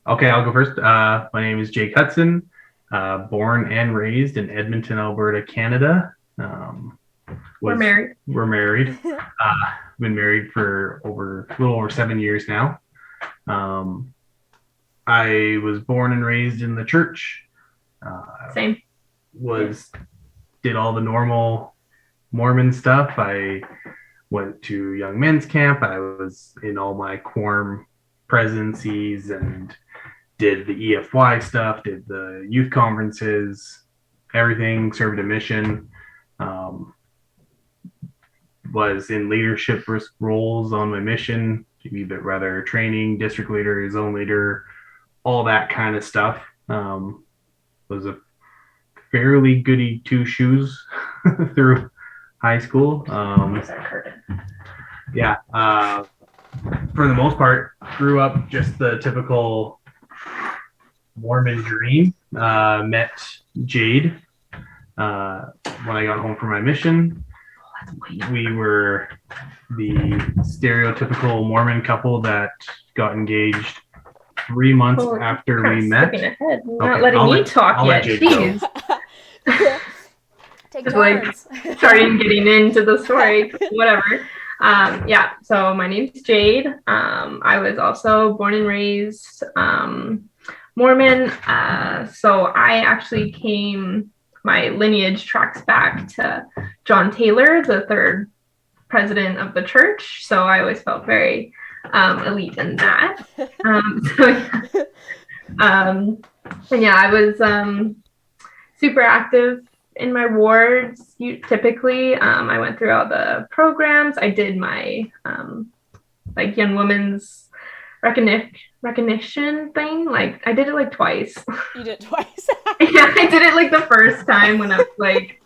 Okay, I'll go first. My name is Jake Hudson, born and raised in Edmonton, Alberta, Canada. We're married. We're married. Been married for a little over 7 years now. Um, I was born and raised in the church. Same. Was Did all the normal Mormon stuff. I went to young men's camp. I was in all my quorum presidencies and did the EFY stuff, did the youth conferences, everything, served a mission, um, was in leadership roles on my mission, either rather training, district leader, zone leader, all that kind of stuff. Was a fairly goody two shoes through high school. Yeah, for the most part, grew up just the typical Mormon dream. Met Jade when I got home from my mission. We were the stereotypical Mormon couple that got engaged 3 months after we met. Ahead. Not letting me talk yet. Jeez. Take turns. Starting getting into the story. Whatever. Yeah. So my name's Jade. I was also born and raised Mormon. So I actually my lineage tracks back to John Taylor, the third president of the church. So I always felt very elite in that. And yeah, I was super active in my wards. Typically, I went through all the programs. I did my young women's recognition thing. Like I did it like twice. You did it twice? Yeah, I did it like the first time when I was like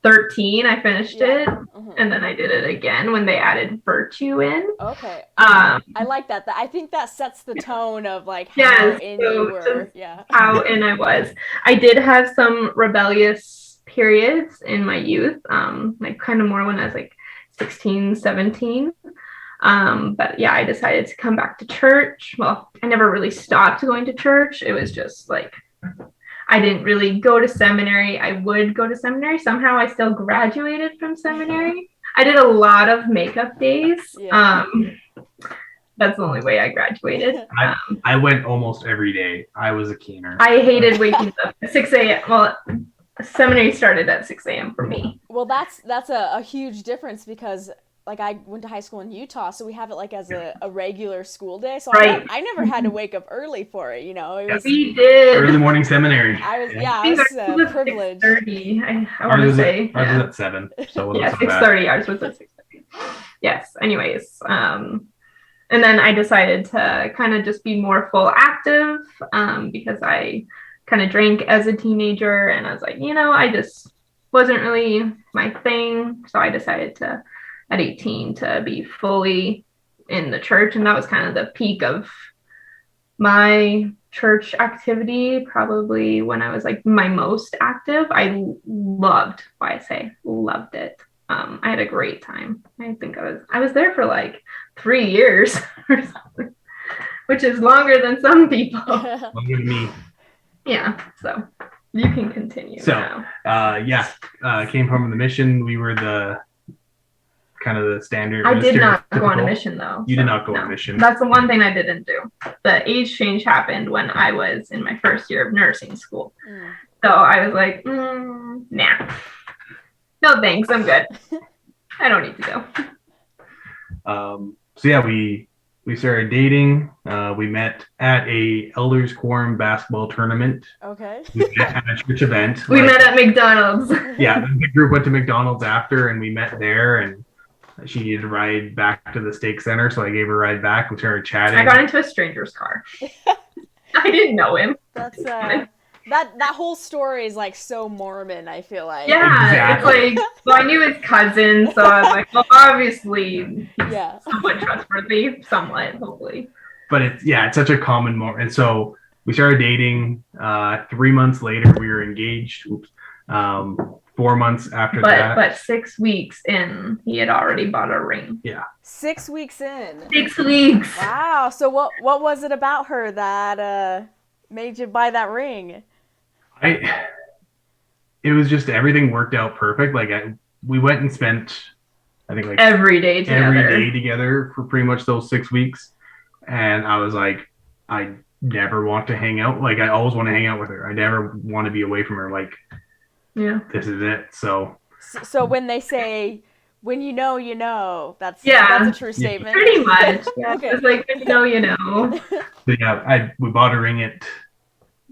13. I finished it, and then I did it again when they added virtue in. Okay. I like that. I think that sets the tone of like how in you were. Yeah. How in I was. I did have some rebellious periods in my youth, like kind of more when I was like 16, 17. But yeah, I decided to come back to church. Well, I never really stopped going to church. It was just like I didn't really go to seminary. I would go to seminary. Somehow I still graduated from seminary. I did a lot of makeup days. Yeah. That's the only way I graduated. I went almost every day. I was a keener. I hated waking up at 6 a.m. Well, seminary started at 6 a.m. for me. Well, that's a huge difference because like I went to high school in Utah, so we have it like as a regular school day. So right. I never had to wake up early for it, you know. It was we did early morning seminary. I was privileged. 6:30. I want to say ours was at 7. So yeah, 6:30. Ours was at 6:30. Yes. Anyways, and then I decided to kind of just be more full active because I kind of drank as a teenager, and I was like, I just wasn't really my thing. So I decided to, at 18, to be fully in the church. And that was kind of the peak of my church activity, probably when I was like my most active. I loved it. I had a great time. I think I was there for like 3 years or something, which is longer than some people. Longer than me. Yeah, so you can continue. So, now. Came home from the mission. We were the kind of the standard. I did not go on a mission though. You did not go on a mission. That's the one thing I didn't do. The age change happened when I was in my first year of nursing school. So I was like, nah. No thanks, I'm good. I don't need to go. So yeah, we started dating. We met at a elders quorum basketball tournament. Okay. We met at a church event. We met at McDonald's. Yeah, the group went to McDonald's after, and we met there. And she needed to ride back to the stake center, so I gave her a ride back. We started chatting. I got into a stranger's car. I didn't know him. That's that whole story is like so Mormon, I feel like. Yeah, exactly. It's like, well, I knew his cousin, so I was like, well, obviously, somewhat trustworthy, somewhat, hopefully. But it's such a common moment. And so we started dating. 3 months later, we were engaged. 4 months after that. But 6 weeks in, he had already bought a ring. Yeah. 6 weeks in. 6 weeks. Wow. So what was it about her that made you buy that ring? It was just everything worked out perfect. Like we went and spent, I think, like every day together for pretty much those 6 weeks, and I was like, I never want to hang out. Like I always want to hang out with her. I never want to be away from her. Like, yeah, this is it. So when they say, when you know, that's a true statement. Pretty much. Yeah. Okay. It's like, when you know. So yeah, we bought a ring at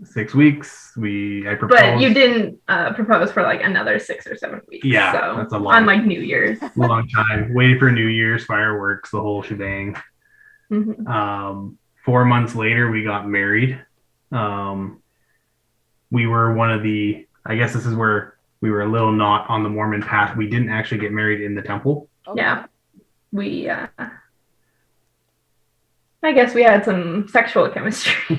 6 weeks. I proposed. But you didn't propose for like another 6 or 7 weeks. Yeah, so that's a long. On like New Year's. Long time. Waiting for New Year's, fireworks, the whole shebang. Mm-hmm. 4 months later, we got married. We were one of the. I guess this is where we were a little not on the Mormon path. We didn't actually get married in the temple. Okay. Yeah, we. I guess we had some sexual chemistry,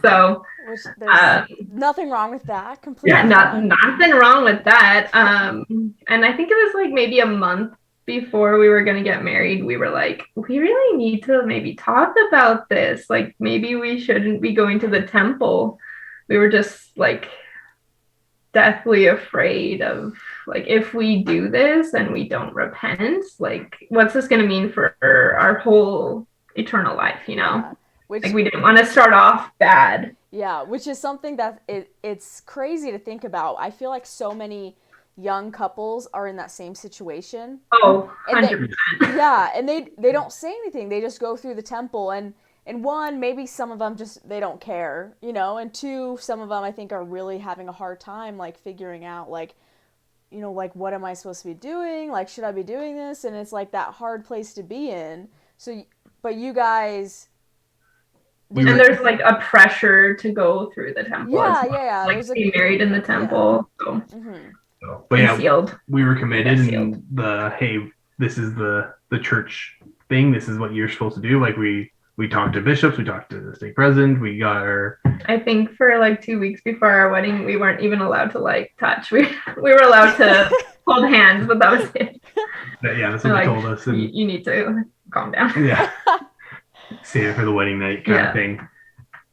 so. Which there's nothing wrong with that. Completely. Yeah, nothing wrong with that. And I think it was like maybe a month before we were going to get married. We were like, we really need to maybe talk about this. Like, maybe we shouldn't be going to the temple. We were just like deathly afraid of like, if we do this and we don't repent, like, what's this going to mean for our whole eternal life, Yeah. Which, like, we didn't want to start off bad. Yeah, which is something that it's crazy to think about. I feel like so many young couples are in that same situation. Oh, 100%. And they don't say anything. They just go through the temple, and one, maybe some of them just, they don't care, and two, some of them I think are really having a hard time, like, figuring out, like, like, what am I supposed to be doing? Like, should I be doing this? And it's like that hard place to be in. So, but you guys... And there's like a pressure to go through the temple. Yeah. Like, be married in the temple. Yeah. But yeah, sealed. We were committed, and hey, this is the church thing. This is what you're supposed to do. Like we talked to bishops, we talked to the stake president, we got our. I think for like 2 weeks before our wedding, we weren't even allowed to like touch. We were allowed to hold hands, but that was it. Yeah, that's what they told us. And you need to calm down. Yeah. Save it for the wedding night kind of thing.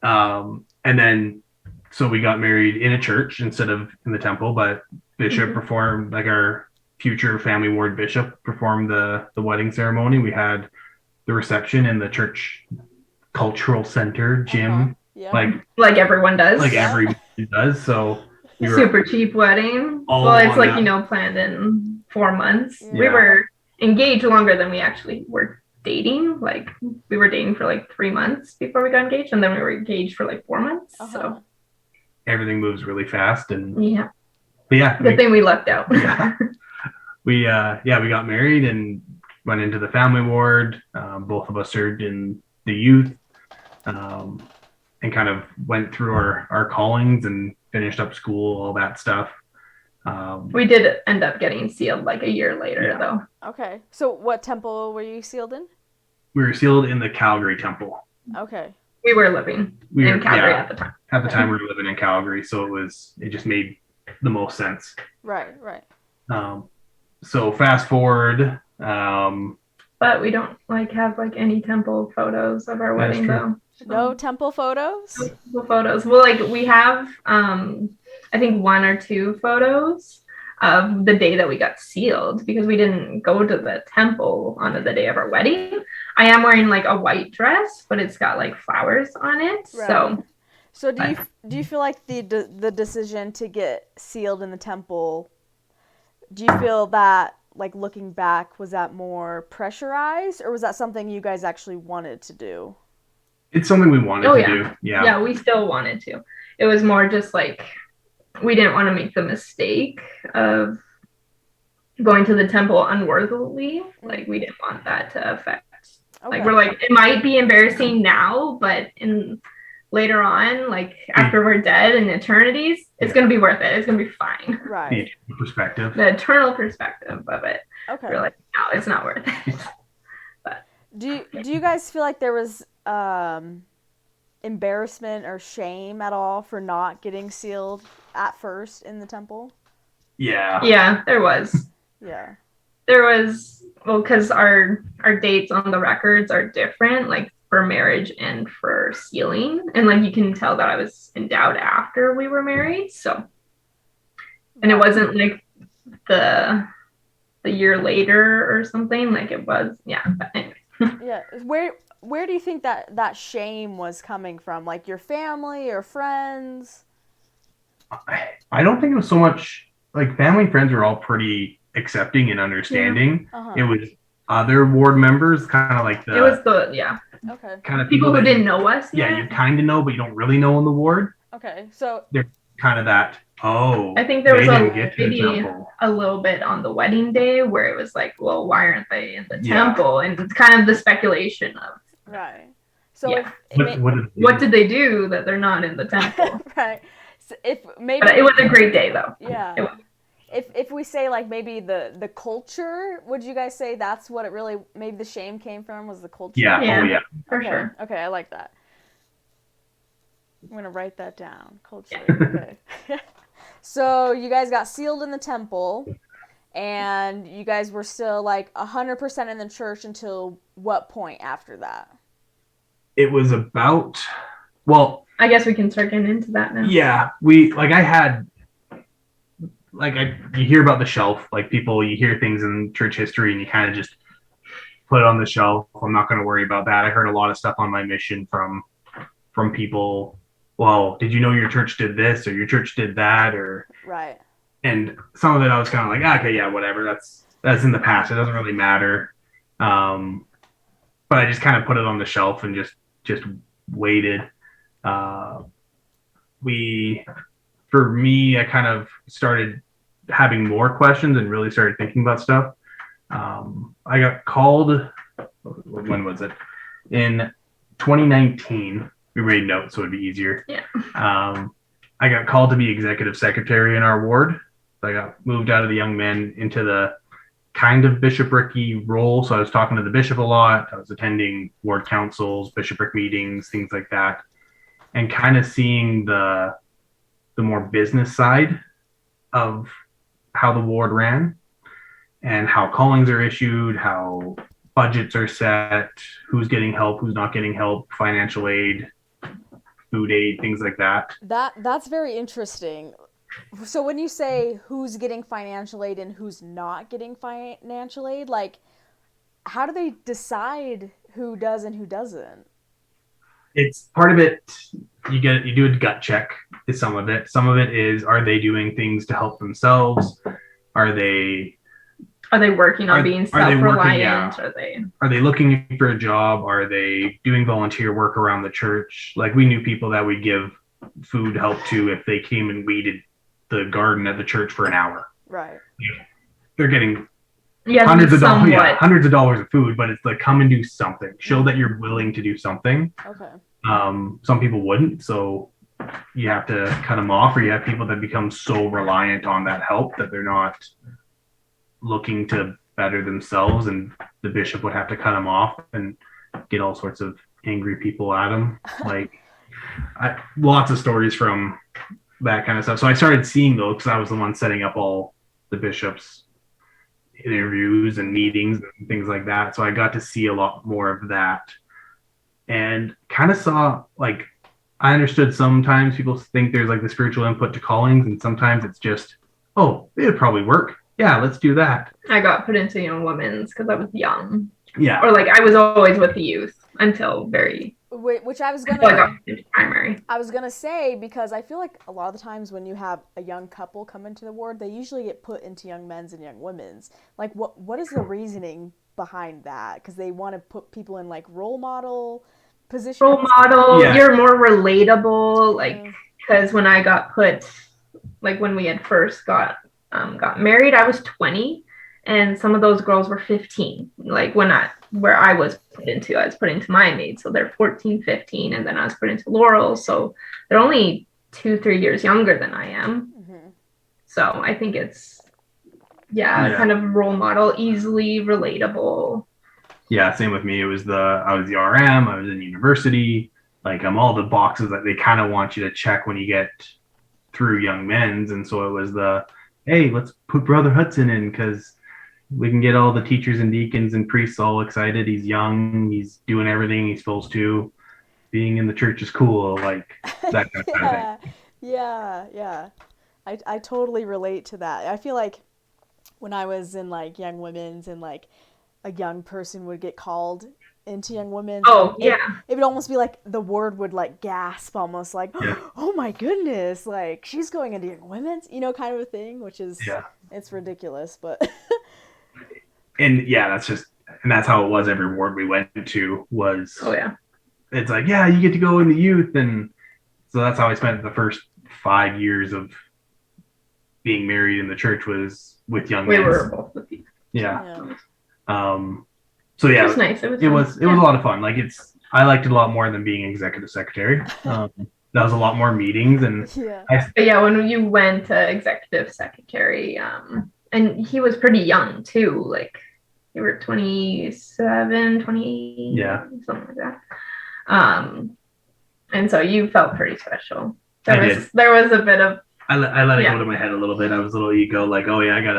And then, so we got married in a church instead of in the temple, but bishop performed, like our future family ward bishop performed the wedding ceremony. We had the reception in the church cultural center gym. Yeah. Like everyone does. Like everyone does. So we were super cheap wedding. Well, it's like, planned in 4 months. Yeah. We were engaged longer than we actually were dating. Like, we were dating for like 3 months before we got engaged, and then we were engaged for like 4 months. So everything moves really fast, and good thing we lucked out. We got married and went into the family ward. Both of us served in the youth, and kind of went through our callings and finished up school, all that stuff. We did end up getting sealed like a year later, though. Okay. So what temple were you sealed in? We were sealed in the Calgary temple. Okay. We were living in Calgary at the time. At the time, we were living in Calgary, so it just made the most sense. Right. So fast forward. But we don't have any temple photos of our wedding, though. No temple photos? No temple photos. Well, we have, I think 1 or 2 photos of the day that we got sealed, because we didn't go to the temple on the day of our wedding. I am wearing a white dress, but it's got flowers on it. Right. So do you feel like the decision to get sealed in the temple, do you feel that, looking back, was that more pressurized, or was that something you guys actually wanted to do? It's something we wanted to do. Yeah. Yeah, we still wanted to. It was more just we didn't want to make the mistake of going to the temple unworthily. We didn't want that to affect. Okay. We're it might be embarrassing now, but later on, after we're dead in eternities, it's going to be worth it. It's going to be fine. Right. The perspective. The eternal perspective of it. Okay. We're no, it's not worth it. But do you guys feel like there was embarrassment or shame at all for not getting sealed at first in the temple? Yeah, there was. Yeah. There was, well, because our dates on the records are different, like for marriage and for sealing, and like you can tell that I was endowed after we were married. So, and it wasn't like the year later or something. Like it was, yeah. But anyway. Yeah. Where do you think that shame was coming from? Like your family or friends? I don't think it was so much like family and friends were all pretty accepting and understanding. Uh-huh. It was other ward members, kind of like It was the Okay. kind of people who that didn't know us. Yeah, Yet. you kind of know, but you don't really know in the ward. Okay. So They're kind of that. Oh, I think there was maybe a little bit on the wedding day where it was like, well, why aren't they in the Yeah. temple? And it's kind of the speculation of right. So Yeah. what did they do that they're not in the temple? right. So if maybe But it was a great day though. yeah. It was. If we say like maybe the culture, would you guys say that's what it really maybe the shame came from was the culture? Yeah. Yeah. Oh yeah. For Okay. sure. Okay, I like that. I'm gonna write that down. Culture. Okay. So you guys got sealed in the temple, and you guys were still like 100% in the church until what point after that? It was about. Well, I guess we can start getting into that now. yeah. You hear about the shelf, like people, you hear things in church history, and you kind of just put it on the shelf. I'm not going to worry about that. I heard a lot of stuff on my mission from people. Well, did you know your church did this or your church did that or Right. and some of it I was kind of like, okay, yeah, whatever. That's in the past. It doesn't really matter. But I just kind of put it on the shelf and just waited. For me, I kind of started having more questions and really started thinking about stuff. I got called. When was it? In 2019. We made notes so it'd be easier. Yeah. I got called to be executive secretary in our ward. So I got moved out of the young men into the kind of bishopric-y role. So I was talking to the bishop a lot. I was attending ward councils, bishopric meetings, things like that, and kind of seeing the more business side of how the ward ran and how callings are issued, how budgets are set, who's getting help, who's not getting help, financial aid, food aid, things like that. That's very interesting. So when you say who's getting financial aid and who's not getting financial aid, like how do they decide who does and who doesn't? It's part of it. You do a gut check. Is some of it. Some of it is, are they doing things to help themselves? Are they working on being self-reliant? Are they looking for a job? Are they doing volunteer work around the church? Like we knew people that we'd give food help to if they came and weeded the garden at the church for an hour. Right. They're getting hundreds of dollars of food, but it's like come and do something. Show that you're willing to do something. Okay. Some people wouldn't, so you have to cut them off, or you have people that become so reliant on that help that they're not looking to better themselves, and the bishop would have to cut them off and get all sorts of angry people at them. Like lots of stories from that kind of stuff. So I started seeing those because I was the one setting up all the bishops' interviews and meetings and things like that. So I got to see a lot more of that and kind of saw, like, I understood sometimes people think there's like the spiritual input to callings, and sometimes it's just, oh, it would probably work. Yeah, let's do that. I got put into young women's because I was young. Yeah. Or like I was always with the youth until which I was I got into primary. I was gonna say, because I feel like a lot of the times when you have a young couple come into the ward, they usually get put into young men's and young women's. Like, what is the reasoning behind that? Because they want to put people in like role model positions. Role model, yeah. You're more relatable. Like, because when I got put, like when we had first got married, I was 20, and some of those girls were 15. Like where I was put into, I was put into my maid, so they're 14, 15, and then I was put into Laurel, so they're only 2-3 years younger than I am. Mm-hmm. So I think it's kind of role model, easily relatable. Yeah, same with me. I was the RM, I was in university, like I'm all the boxes that they kind of want you to check when you get through young men's, and so it was the hey, let's put Brother Hudson in because we can get all the teachers and deacons and priests all excited. He's young. He's doing everything he's supposed to. Being in the church is cool. Like that kind of thing. Yeah, yeah. I totally relate to that. I feel like when I was in like young women's and like a young person would get called into young women's, Oh, it, yeah. it would almost be like the word would like gasp almost like, Yeah. oh my goodness, like she's going into young women's, kind of a thing, which is, Yeah. it's ridiculous, but And yeah, that's how it was. Every ward we went to was. Oh, yeah. It's like, yeah, you get to go in the youth, and so that's how I spent the first 5 years of being married in the church was with young We men. were both with you. Yeah. yeah. So yeah, It was nice. it was a lot of fun. Like I liked it a lot more than being executive secretary. That was a lot more meetings, and Yeah. But yeah, when you went to executive secretary, and he was pretty young too, like you were 27, 28, Yeah. something like that. And so you felt pretty special. I did. There was a bit of I let it go to my head a little bit. I was a little ego, like, oh yeah, I got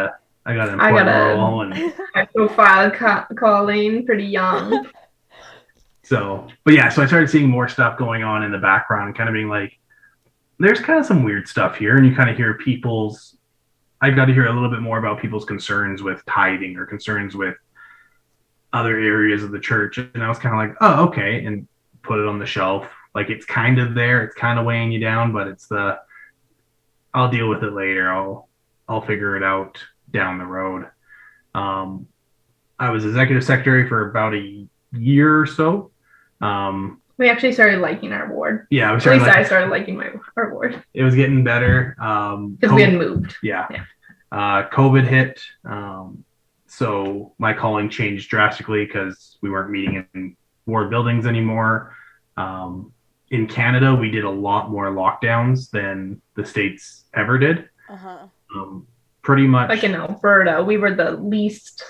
an important role, and high profile calling, pretty young. so, but yeah, so I started seeing more stuff going on in the background, and kind of being like, there's kind of some weird stuff here, and you kind of hear I got to hear a little bit more about people's concerns with tithing or concerns with other areas of the church, and I was kind of like, oh, okay, and put it on the shelf. Like it's kind of there, it's kind of weighing you down, but I'll deal with it later. I'll figure it out down the road. I was executive secretary for about a year or so. We actually started liking our ward. Yeah, I started liking our ward. It was getting better. Because we had moved. Yeah. COVID hit. So my calling changed drastically because we weren't meeting in ward buildings anymore. In Canada, we did a lot more lockdowns than the States ever did. Uh-huh. Pretty much. Like in Alberta, we were the least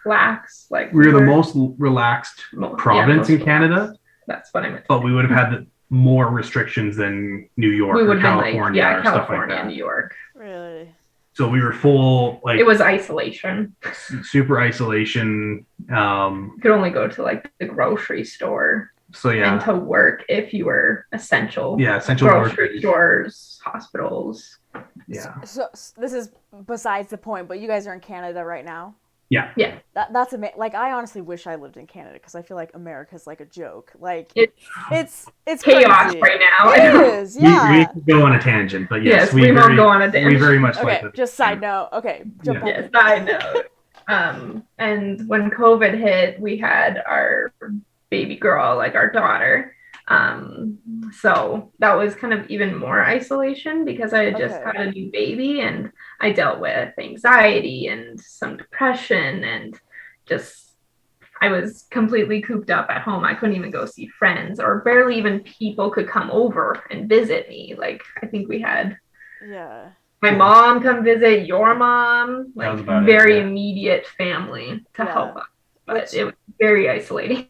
lax. Like we were the most relaxed province in Canada. That's what I meant. But we would have had more restrictions than New York or California or stuff like that. New York. Really? So we were full, like, it was isolation. Super isolation. Could only go to like the grocery store. So yeah. And to work if you were essential. Yeah, essential grocery stores, hospitals. Yeah. So this is besides the point, but you guys are in Canada right now. Yeah. Yeah. That's amazing. Like I honestly wish I lived in Canada because I feel like America's like a joke. Like it's chaos crazy. right now. It is. Yeah. We could go on a tangent, but yes, we won't go on a tangent. We very much okay, like it. just side note. Okay. Jump back. Yes, side note. And when COVID hit, we had our baby girl, like our daughter. So that was kind of even more isolation because I had just had a new baby and I dealt with anxiety and some depression and just I was completely cooped up at home. I couldn't even go see friends or barely even people could come over and visit me. Like I think we had my mom come visit your mom, like very immediate family to help us. But it was very isolating.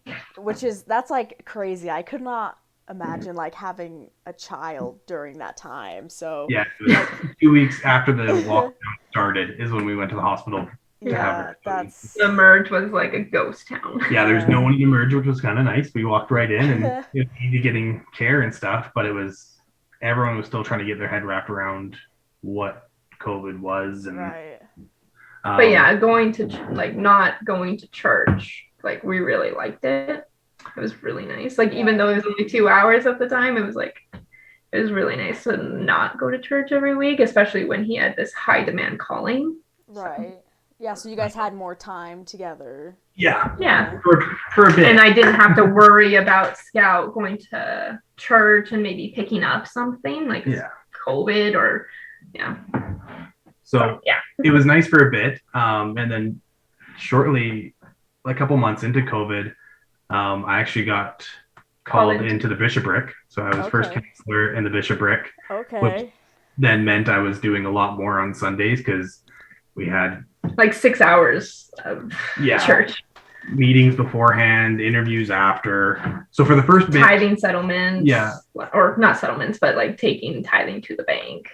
That's like crazy. I could not imagine like having a child during that time. So yeah, it was like 2 weeks after the lockdown started is when we went to the hospital. The Merge was like a ghost town. Yeah, there's no one in the Merge, which was kind of nice. We walked right in and it was easy getting care and stuff, but everyone was still trying to get their head wrapped around what COVID was and but yeah, not going to church, like we really liked it. It was really nice. Like even though it was only 2 hours at the time, it was really nice to not go to church every week, especially when he had this high demand calling. Right. Yeah, so you guys had more time together. Yeah. Yeah. For a bit. And I didn't have to worry about Scout going to church and maybe picking up something like COVID or So it was nice for a bit. And then shortly, a couple months into COVID, I actually got called into the bishopric. So I was first counselor in the bishopric. Okay. Which then meant I was doing a lot more on Sundays because we had like 6 hours of church. Meetings beforehand, interviews after. So for the first bit, tithing settlements. Yeah. Or not settlements, but like taking tithing to the bank.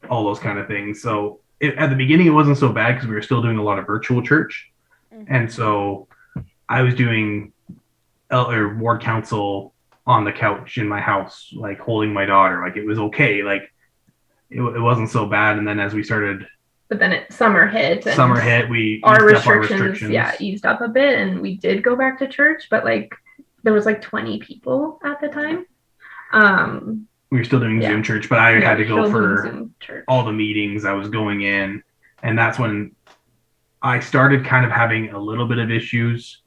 All those kind of things. So at the beginning it wasn't so bad because we were still doing a lot of virtual church, and so I was doing or ward council on the couch in my house, like holding my daughter. Like it was okay. Like it wasn't so bad. And then as we started, but then summer hit. We our restrictions, eased up a bit, and we did go back to church. But like there was like 20 people at the time. We were still doing Zoom church, but I had to go for all the meetings. I was going in, and that's when I started kind of having a little bit of issues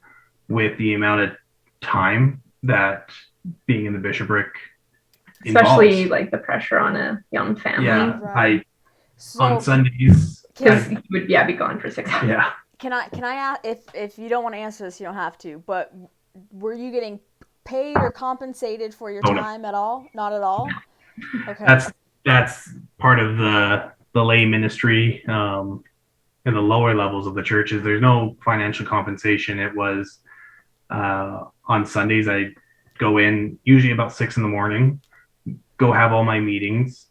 with the amount of time that being in the bishopric especially like the pressure on a young family. Yeah, right. On Sundays because you would be gone for 6 hours. Yeah. Can I ask, if you don't want to answer this, you don't have to, but were you getting paid or compensated for your time at all? Not at all? Okay. That's part of the lay ministry in the lower levels of the churches. There's no financial compensation. It was on Sundays I go in usually about 6 a.m, go have all my meetings,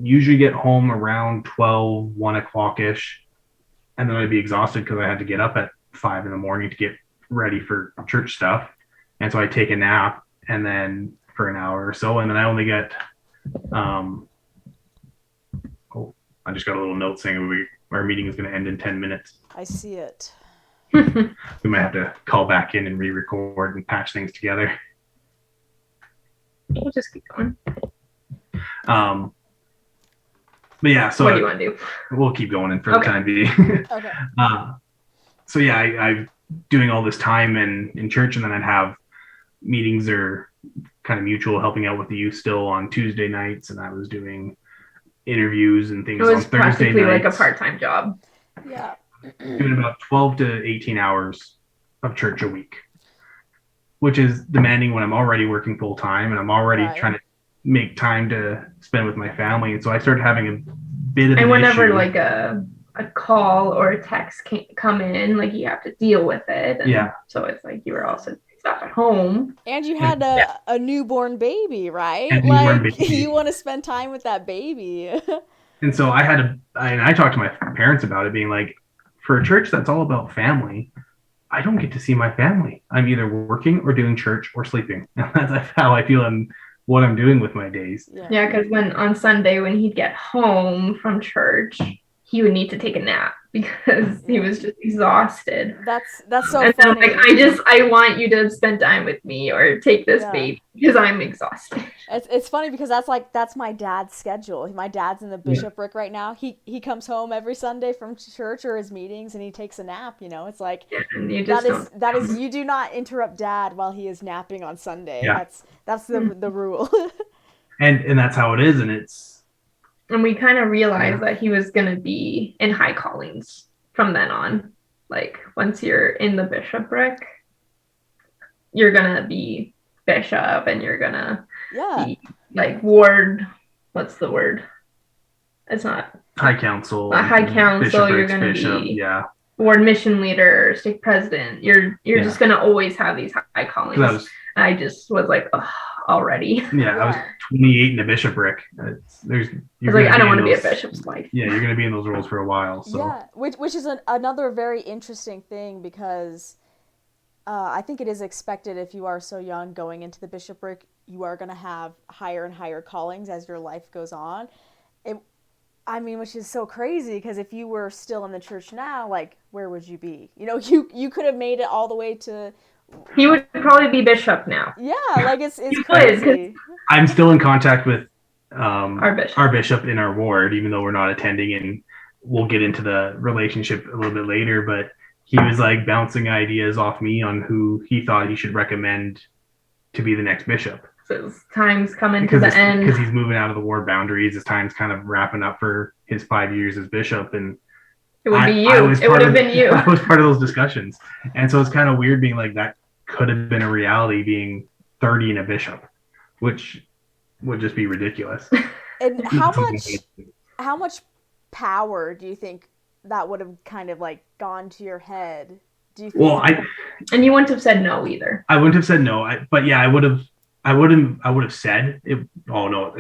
usually get home around 12, 1 o'clock ish, and then I'd be exhausted because I had to get up at 5 a.m. to get ready for church stuff. And so I take a nap and then for an hour or so, and then I only get I just got a little note saying our meeting is going to end in 10 minutes. I see it. We might have to call back in and re-record and patch things together. We'll just keep going. But yeah, so what do you want to do? We'll keep going in for the time being. Okay. So yeah, I'm doing all this time in church, and then I'd have meetings or kind of mutual helping out with the youth still on Tuesday nights, and I was doing interviews and things on Thursday nights. It was practically like a part-time job. Yeah. Doing about 12 to 18 hours of church a week, which is demanding when I'm already working full time and I'm already trying to make time to spend with my family. And so I started having a bit of an whenever issue. Like a call or a text come in, like you have to deal with it. And so it's like you were also stuff at home. And you had a newborn baby, right? You want to spend time with that baby. And so I talked to my parents about it, being like, for a church that's all about family, I don't get to see my family. I'm either working or doing church or sleeping. And that's how I feel and what I'm doing with my days. Yeah, because when on Sunday, when he'd get home from church, he would need to take a nap because he was just exhausted. That's so and funny. So like, I want you to spend time with me or take this baby because I'm exhausted. It's funny because that's my dad's schedule. My dad's in the bishopric right now. He comes home every Sunday from church or his meetings and he takes a nap. It's like that is you do not interrupt dad while he is napping on Sunday. Yeah. That's the rule. and that's how it is, and we kind of realized that he was going to be in high callings from then on. Like, once you're in the bishopric, you're going to be bishop and you're going to be, like, ward. What's the word? It's not. High council. High council. You're going to be ward mission leader, stake president. You're just going to always have these high callings. I just was like, oh, already. Yeah, I was 28 in a bishopric. I don't want to be a bishop's wife. Yeah, you're going to be in those roles for a while. So. Yeah, which is another very interesting thing because I think it is expected if you are so young going into the bishopric, you are going to have higher and higher callings as your life goes on. Which is so crazy because if you were still in the church now, like, where would you be? You could have made it all the way to... He would probably be bishop now. Yeah, like it's crazy. I'm still in contact with our bishop in our ward, even though we're not attending, and we'll get into the relationship a little bit later. But he was like bouncing ideas off me on who he thought he should recommend to be the next bishop. So his time's coming to the end because he's moving out of the ward boundaries. His time's kind of wrapping up for his 5 years as bishop, and it would be you. It would have been you. I was part of those discussions. And so it's kind of weird being like, that could have been a reality being 30 and a bishop, which would just be ridiculous. And how much power do you think that would have kind of like gone to your head? Do you think? Well, and you wouldn't have said no either. I wouldn't have said no. But yeah, I would have said it. Oh no,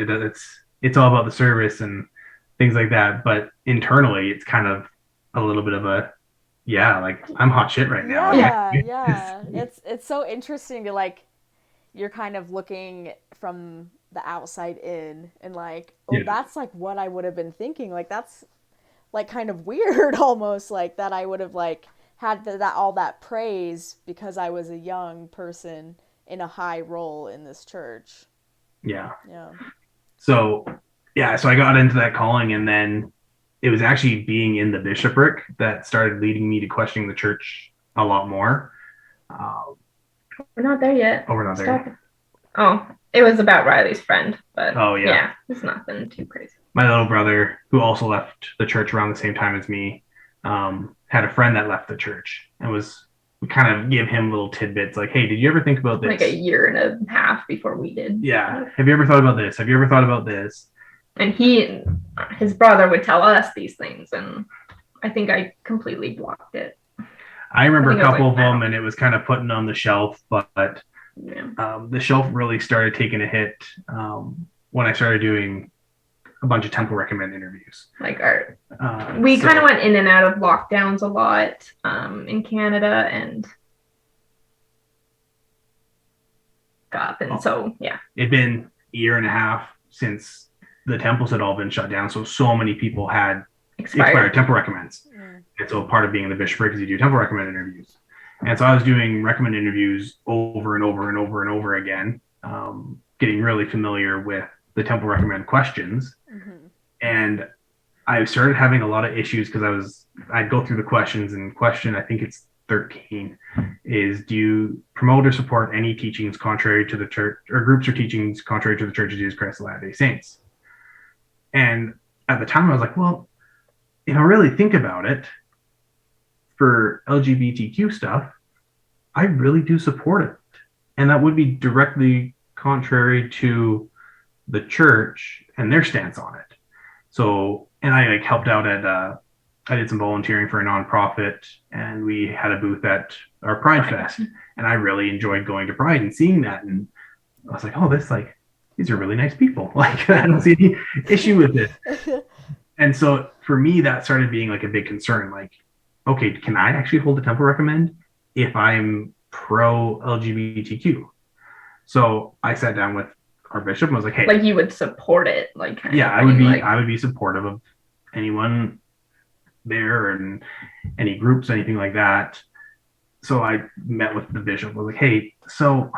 it's all about the service, and things like that. But internally, it's kind of a little bit of a, yeah, like I'm hot shit right now. Yeah. It's so interesting to like you're kind of looking from the outside in and like, oh, Yeah. that's like what I would have been thinking. Like that's like kind of weird almost like that I would have like had that all that praise because I was a young person in a high role in this church. Yeah. Yeah. So, yeah, so I got into that calling, and then it was actually being in the bishopric that started leading me to questioning the church a lot more. Uh, We're not there yet. we're not there. Stop. Oh, it was about Riley's friend, but Oh, yeah. it's nothing too crazy. My little brother, who also left the church around the same time as me, had a friend that left the church and we kind of give him little tidbits like, hey, did you ever think about this? Like a year and a half before we did. Yeah. Have you ever thought about this? Have you ever thought about this? And his brother would tell us these things, and I think I completely blocked it. I remember a couple of them, and it was kind of putting on the shelf, but yeah. The shelf really started taking a hit when I started doing a bunch of temple recommend interviews. Like we kind of went in and out of lockdowns a lot in Canada and so yeah. It'd been a year and a half since the temples had all been shut down, so many people had expired temple recommends. And so part of being in the bishopric is you do temple recommend interviews. And so I was doing recommend interviews over and over and over and over again, getting really familiar with the temple recommend questions. And I started having a lot of issues because I'd go through the questions, and question, I think it's 13, is do you promote or support any teachings contrary to the church, or groups or teachings contrary to the Church of Jesus Christ of Latter-day Saints? And at the time I was like, well, if I really think about it, for LGBTQ stuff, I really do support it. And that would be directly contrary to the church and their stance on it. So, and I like helped out at, I did some volunteering for a nonprofit, and we had a booth at our Pride Fest. And I really enjoyed going to Pride and seeing that. And I was like, oh, these are really nice people. Like, I don't see any issue with this. And so for me, that started being like a big concern. Like, okay, can I actually hold a temple recommend if I'm pro LGBTQ? So I sat down with our bishop and was like, hey, like you would support it, like yeah, I would be supportive of anyone there and any groups, anything like that. So I met with the bishop. I was like, hey, so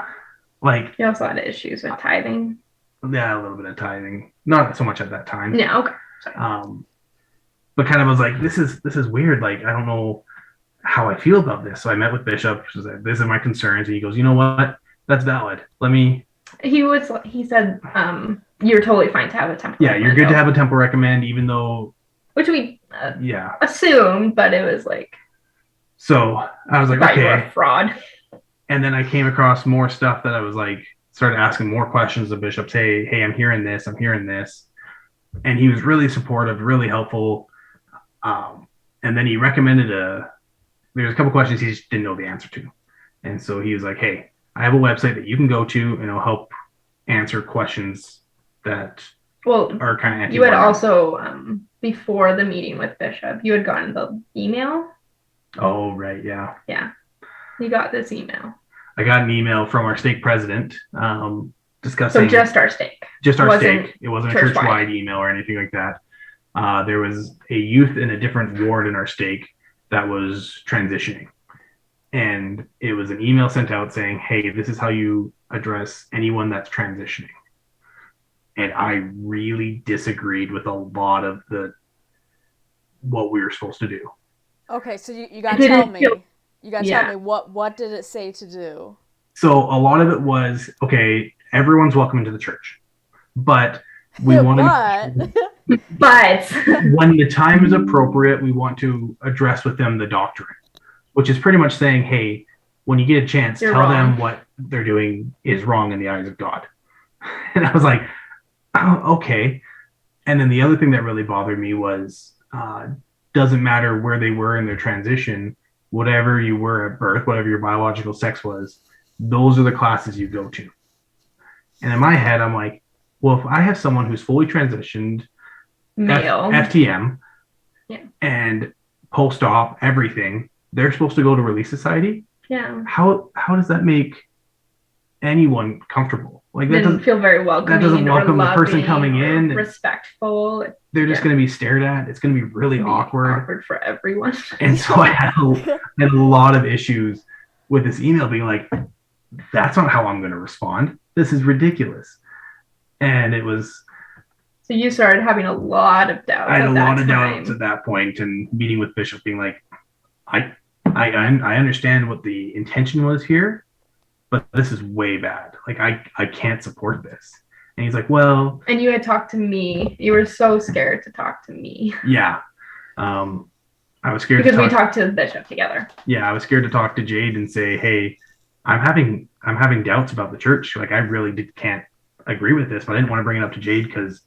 like you also had issues with tithing. Yeah, a little bit of tithing, not so much at that time. Yeah, okay. But kind of was like, this is weird. Like, I don't know how I feel about this. So I met with Bishop. She said, these are my concerns. And he goes, you know what? That's valid. He said, you're totally fine to have a temple. Yeah, you're good to have a temple recommend, even though. Which we assumed, but it was like. So I was like, okay. You were a fraud. And then I came across more stuff that I was like, started asking more questions of Bishop. Hey, I'm hearing this. And he was really supportive, really helpful. And then he recommended there's a couple questions he just didn't know the answer to. And so he was like, hey, I have a website that you can go to, and it'll help answer questions that are kind of. You had also, before the meeting with Bishop, you had gotten the email. Oh, right. Yeah. Yeah. You got this email. I got an email from our stake president discussing. So just our stake. Just our stake. It wasn't a church-wide email or anything like that. There was a youth in a different ward in our stake that was transitioning. And it was an email sent out saying, hey, this is how you address anyone that's transitioning. And I really disagreed with a lot of what we were supposed to do. Okay, so you got to tell me. You got to tell me what did it say to do? So a lot of it was, okay, everyone's welcome into the church. But we want to... But when the time is appropriate, we want to address with them the doctrine, which is pretty much saying, hey, when you get a chance, tell them what they're doing is wrong in the eyes of God. And I was like, oh, okay. And then the other thing that really bothered me was, doesn't matter where they were in their transition, whatever you were at birth, whatever your biological sex was, those are the classes you go to. And in my head, I'm like, well, if I have someone who's fully transitioned, mail. FTM, Yeah. and post-op, everything. They're supposed to go to Relief Society. Yeah. How does that make anyone comfortable? Like that Didn't doesn't feel very welcoming. that doesn't welcome or the person loving coming or in. Respectful. They're just going to be stared at. It's going to be really awkward. Awkward for everyone. And so I had a lot of issues with this email being like, that's not how I'm going to respond. This is ridiculous. And it was. So you started having a lot of doubts. I had a lot of doubts at that point, and meeting with Bishop being like, I understand what the intention was here, but this is way bad. Like I can't support this. And he's like, well. And you had talked to me. You were so scared to talk to me. Yeah. I was scared because we talked to the bishop together. Yeah, I was scared to talk to Jade and say, hey, I'm having doubts about the church. Like I really can't agree with this, but I didn't want to bring it up to Jade because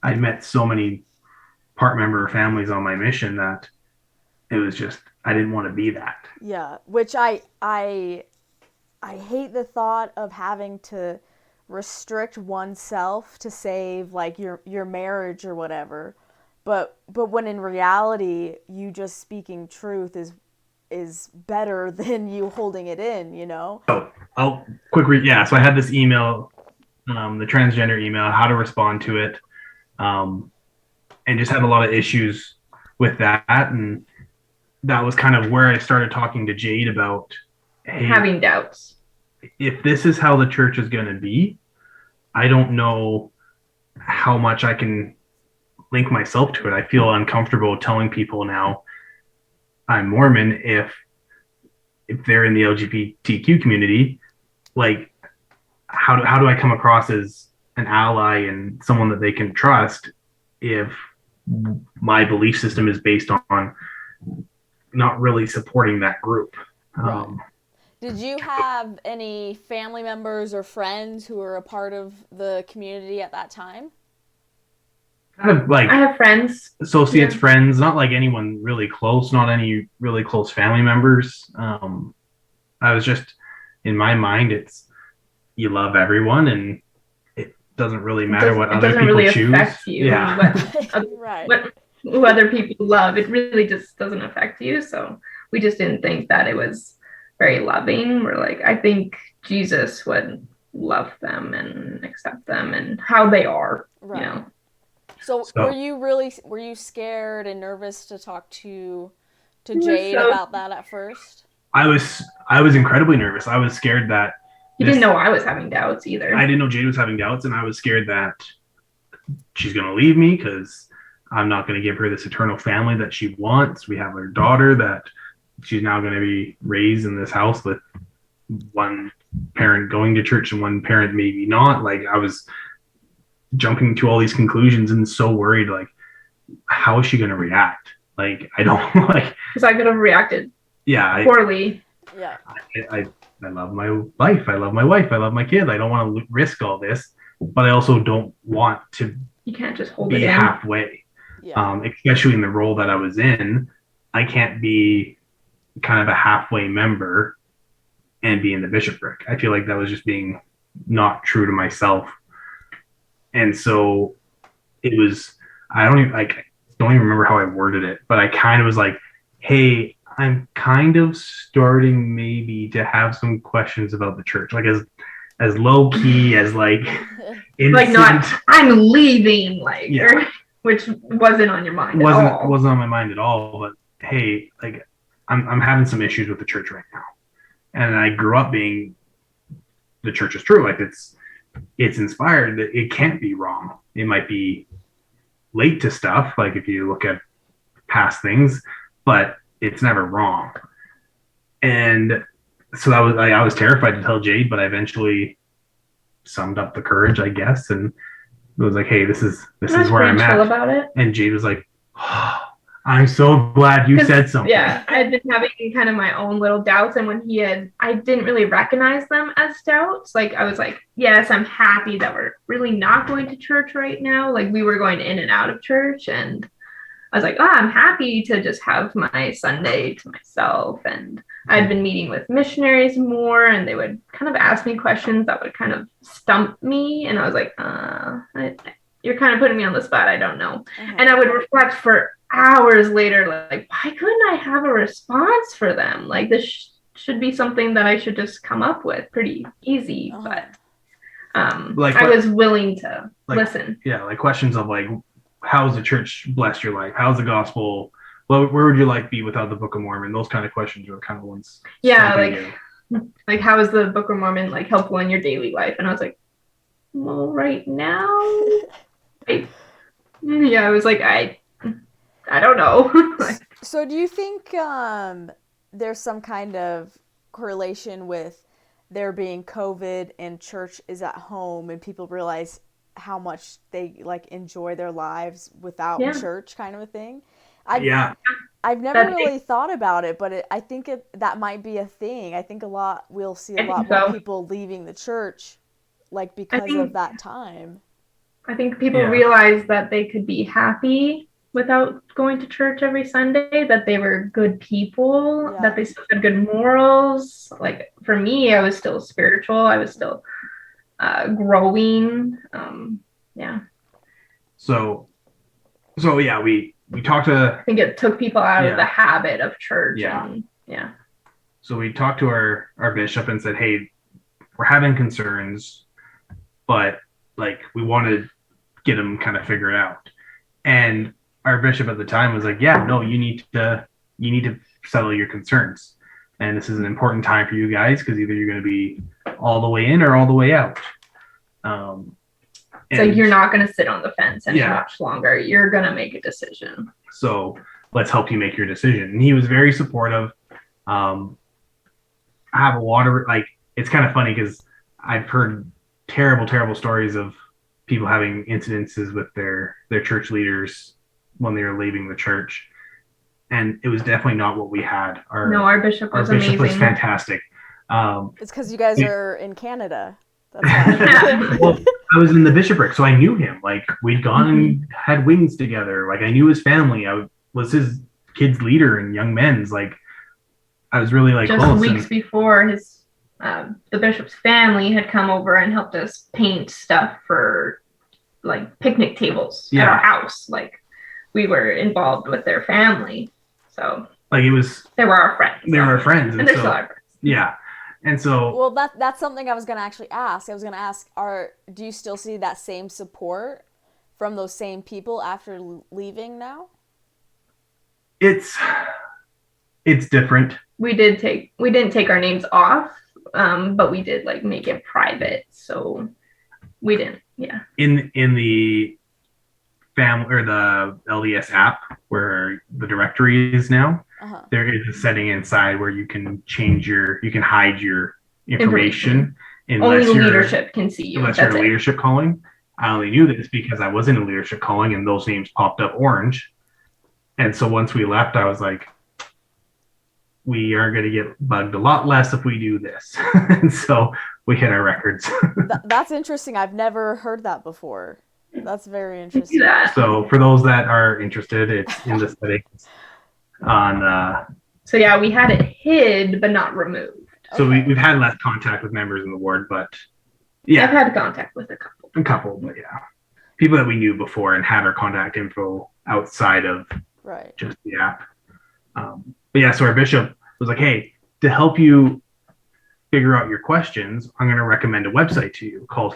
I met so many part member families on my mission that it was just, I didn't want to be that. Yeah, which I hate the thought of having to restrict oneself to save like your marriage or whatever. But when in reality, you just speaking truth is better than you holding it in, you know? So I'll quick read. Yeah, so I had this email, the transgender email, how to respond to it, and just had a lot of issues with that. And that was kind of where I started talking to Jade about having doubts. If this is how the church is going to be, I don't know how much I can link myself to it. I feel uncomfortable telling people now I'm Mormon if they're in the LGBTQ community. Like, how do I come across as an ally and someone that they can trust if my belief system is based on not really supporting that group? Right. Did you have any family members or friends who were a part of the community at that time? Kind of like I have friends, associates, friends, not like anyone really close, not any really close family members. I was just, in my mind, it's you love everyone and it doesn't really matter what other people really choose. Affect you. Yeah. What other people love, it really just doesn't affect you. So we just didn't think that it was very loving. We're like, I think Jesus would love them and accept them and how they are, you know. So were you scared and nervous to talk to Jade about that at first? I was incredibly nervous. I was scared that he didn't know I was having doubts either. I didn't know Jade was having doubts, and I was scared that she's going to leave me because I'm not going to give her this eternal family that she wants. We have her daughter that she's now going to be raised in this house with one parent going to church and one parent maybe not. Like I was jumping to all these conclusions and so worried, like, how is she going to react? Like, I don't like, because I could have reacted poorly. Yeah. I love my life. I love my wife. I love my kid. I don't want to risk all this, but I also don't want to you can't just hold be it halfway. Yeah. Especially in the role that I was in. I can't be kind of a halfway member and be in the bishopric. I feel like that was just being not true to myself. And so it was, I don't even remember how I worded it, but I kind of was like, hey, I'm kind of starting maybe to have some questions about the church, like as low key as like, like not, I'm leaving, like, which wasn't on your mind at all. Wasn't on my mind at all, but hey, like I'm having some issues with the church right now. And I grew up being, the church is true. Like it's inspired. It can't be wrong. It might be late to stuff, like if you look at past things, but it's never wrong. And so that was, I was terrified to tell Jade, but I eventually summed up the courage, I guess, and it was like, hey, this is where I'm at. About it. And Jade was like, oh, I'm so glad you said something. Yeah, I'd been having kind of my own little doubts, and when I didn't really recognize them as doubts. Like I was like, yes, I'm happy that we're really not going to church right now. Like we were going in and out of church, and I was like, oh, I'm happy to just have my Sunday to myself. And I'd been meeting with missionaries more, and they would kind of ask me questions that would kind of stump me, and I was like, you're kind of putting me on the spot. I don't know. Uh-huh. And I would reflect for hours later, like, why couldn't I have a response for them? Like, this should be something that I should just come up with pretty easy. Uh-huh. But Like I what- was willing to like- listen. Yeah, like questions of like, how's the church blessed your life? How's the gospel? Where would your life be without the Book of Mormon? Those kind of questions are kind of ones. Yeah, stumping like how is the Book of Mormon like helpful in your daily life? And I was like, well, right now, I was like, I don't know. Like, So do you think there's some kind of correlation with there being COVID and church is at home and people realize how much they like enjoy their lives without Yeah. church, kind of a thing? I've I've never That's- really thought about it, but I think that might be a thing. I think we'll see a I lot think more so. people leaving the church, like because think- of that time. I think people Yeah. realized that they could be happy without going to church every Sunday, that they were good people, Yeah. that they still had good morals. Like for me, I was still spiritual. I was still growing. Yeah. So yeah, we talked to I think it took people out Yeah. of the habit of church. Yeah. And, yeah. So we talked to our bishop and said, hey, we're having concerns, but like we want to get them kind of figured out. And our bishop at the time was like, yeah, no, you need to settle your concerns. And this is an important time for you guys because either you're going to be all the way in or all the way out. So you're not going to sit on the fence any Yeah. much longer. You're going to make a decision. So let's help you make your decision. And he was very supportive. I have a lot of like, it's kind of funny because I've heard terrible stories of people having incidences with their church leaders when they were leaving the church. And it was definitely not what we had. Our bishop Our was bishop was amazing. fantastic. It's because you guys Yeah. are in Canada. That's why. Well, I was in the bishopric, so I knew him. Like we'd gone and had wings together. Like I knew his family. I was his kids' leader in young men's. Like I was really like Just close. weeks before, the bishop's family had come over and helped us paint stuff for like picnic tables at Yeah. our house. Like we were involved with their family, so Like it was. they were our friends. They were our friends, and they're still our friends. Yeah, and so Well, that's something I was gonna actually ask. I was gonna ask, do you still see that same support from those same people after leaving now? it's different. We didn't take our names off, but we did like make it private, so we didn't. Yeah. In the family or the LDS app where the directory is now, Uh-huh. there is a setting inside where you can hide your information Only unless the you're leadership can see you. unless you're That's in a it. leadership calling. I only knew this because I was in a leadership calling and those names popped up orange. And so once we left, I was like, we are going to get bugged a lot less if we do this. And so we hit our records. That's interesting. I've never heard that before. That's very See interesting. that. So for those that are interested, it's in the settings on. So yeah, we had it hid but not removed. So Okay. we've had less contact with members in the ward, but yeah, I've had contact with a couple. a couple, but yeah, people that we knew before and had our contact info outside of Right. just the app. But yeah, so our bishop was like, hey, to help you figure out your questions, I'm going to recommend a website to you called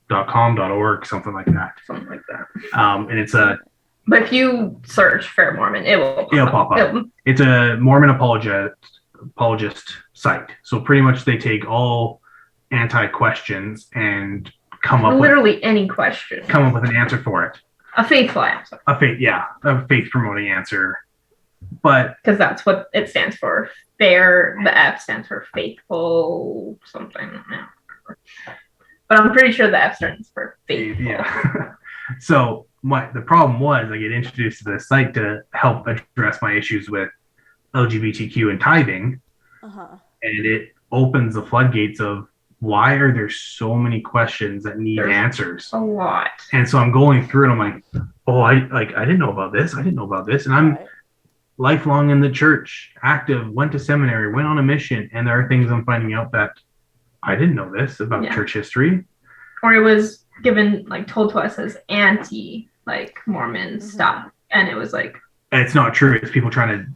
fairmormon.com.org, something like that. Something like that. And it's a you search Fair Mormon, it will pop up. It's a Mormon apologist site. So pretty much they take all anti-questions and come up literally any question. with an answer for it. A faithful answer. A faith promoting answer. But Because that's what it stands for. Fair, the F stands for faithful something. Yeah. But I'm pretty sure the F stands for faithful. yeah. So the problem was I get introduced to this site to help address my issues with LGBTQ and tithing, Uh-huh. and it opens the floodgates of why are there so many questions that need There's answers. A lot. And so I'm going through and I'm like, oh, I didn't know about this. I didn't know about this. And I'm Right. lifelong in the church, active, went to seminary, went on a mission, and there are things I'm finding out that I didn't know this about Yeah. church history. Or it was given like told to us as anti like Mormon stuff, and it was like, and it's not true. It's people trying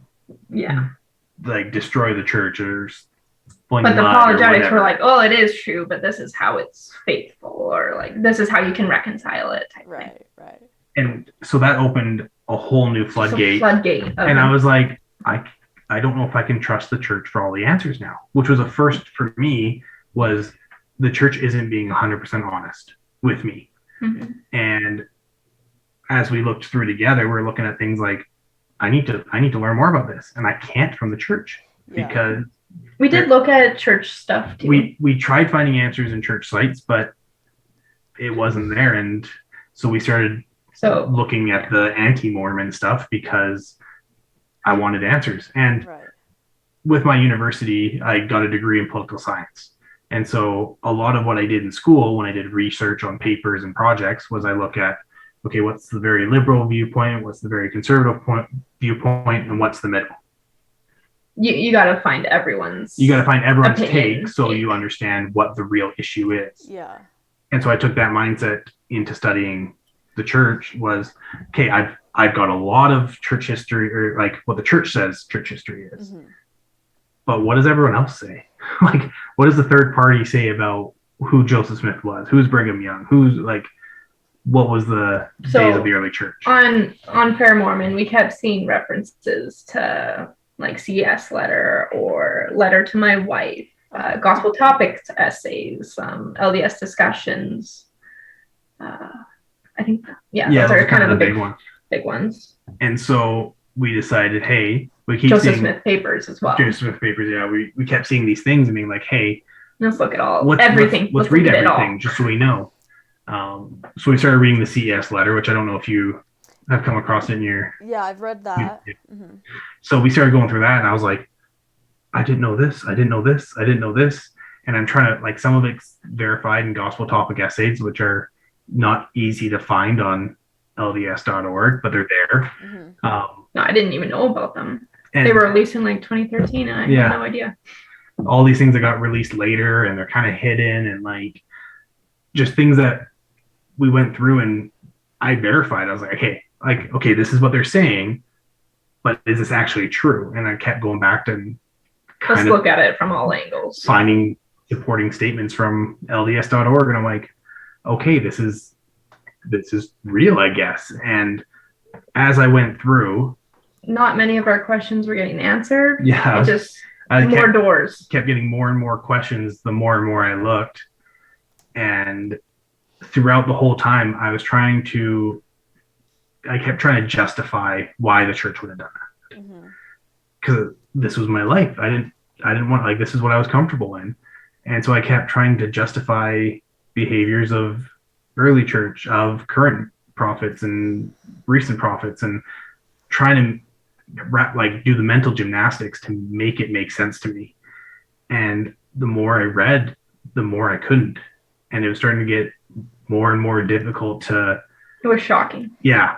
to like destroy the church or. But the apologetics were like, oh, it is true, but this is how it's faithful, or like this is how you can reconcile it. Right. And so that opened a whole new floodgate. And I was like, I don't know if I can trust the church for all the answers now, which was a first for me. Was the church isn't being 100% honest with me. Mm-hmm. And as we looked through together, we're looking at things like, I need to learn more about this, and I can't from the church because we did look at church stuff too. We tried finding answers in church sites, but it wasn't there, and so we started looking at the anti-Mormon stuff because I wanted answers. And with my university, I got a degree in political science. And so a lot of what I did in school when I did research on papers and projects was I look at, okay, what's the very liberal viewpoint, what's the very conservative viewpoint, and what's the middle? You got to find everyone's take so you understand what the real issue is. Yeah. And so I took that mindset into studying the church. Was, okay, I've got a lot of church history, or like what the church says church history is. Mm-hmm. But what does everyone else say? Like, what does the third party say about who Joseph Smith was? Who's Brigham Young? Who's like, what was the days of the early church? On Fair Mormon, we kept seeing references to like CS letter or letter to my wife, gospel topics essays, LDS discussions. I think, those are kind of the big ones. And so we decided, hey, we keep Joseph seeing Smith papers as well. Joseph Smith papers, we kept seeing these things and being like, hey, let's look at everything. Let's read everything just so we know. So we started reading the CES letter, which I don't know if you have come across it in your... Yeah, I've read that. Mm-hmm. So we started going through that, and I was like, I didn't know this. And I'm trying to, like, some of it's verified in gospel topic essays, which are not easy to find on LDS.org, but they're there. Mm-hmm. No, I didn't even know about them. And they were released in like 2013, and I had no idea. All these things that got released later, and they're kind of hidden, and like just things that we went through and I verified. I was like, okay, this is what they're saying, but is this actually true? And I kept going back to let's look at it from all angles, finding supporting statements from LDS.org, and I'm like, okay, this is real, I guess. And as I went through, not many of our questions were getting answered. Yeah, it just more doors. Kept getting more and more questions the more and more I looked. And throughout the whole time, I kept trying to justify why the church would have done that. Because this was my life. I didn't want, like, this is what I was comfortable in. And so I kept trying to justify behaviors of early church, of current prophets and recent prophets, and trying to do the mental gymnastics to make it make sense to me. And the more I read, the more I couldn't. And it was starting to get more and more difficult to... It was shocking. Yeah.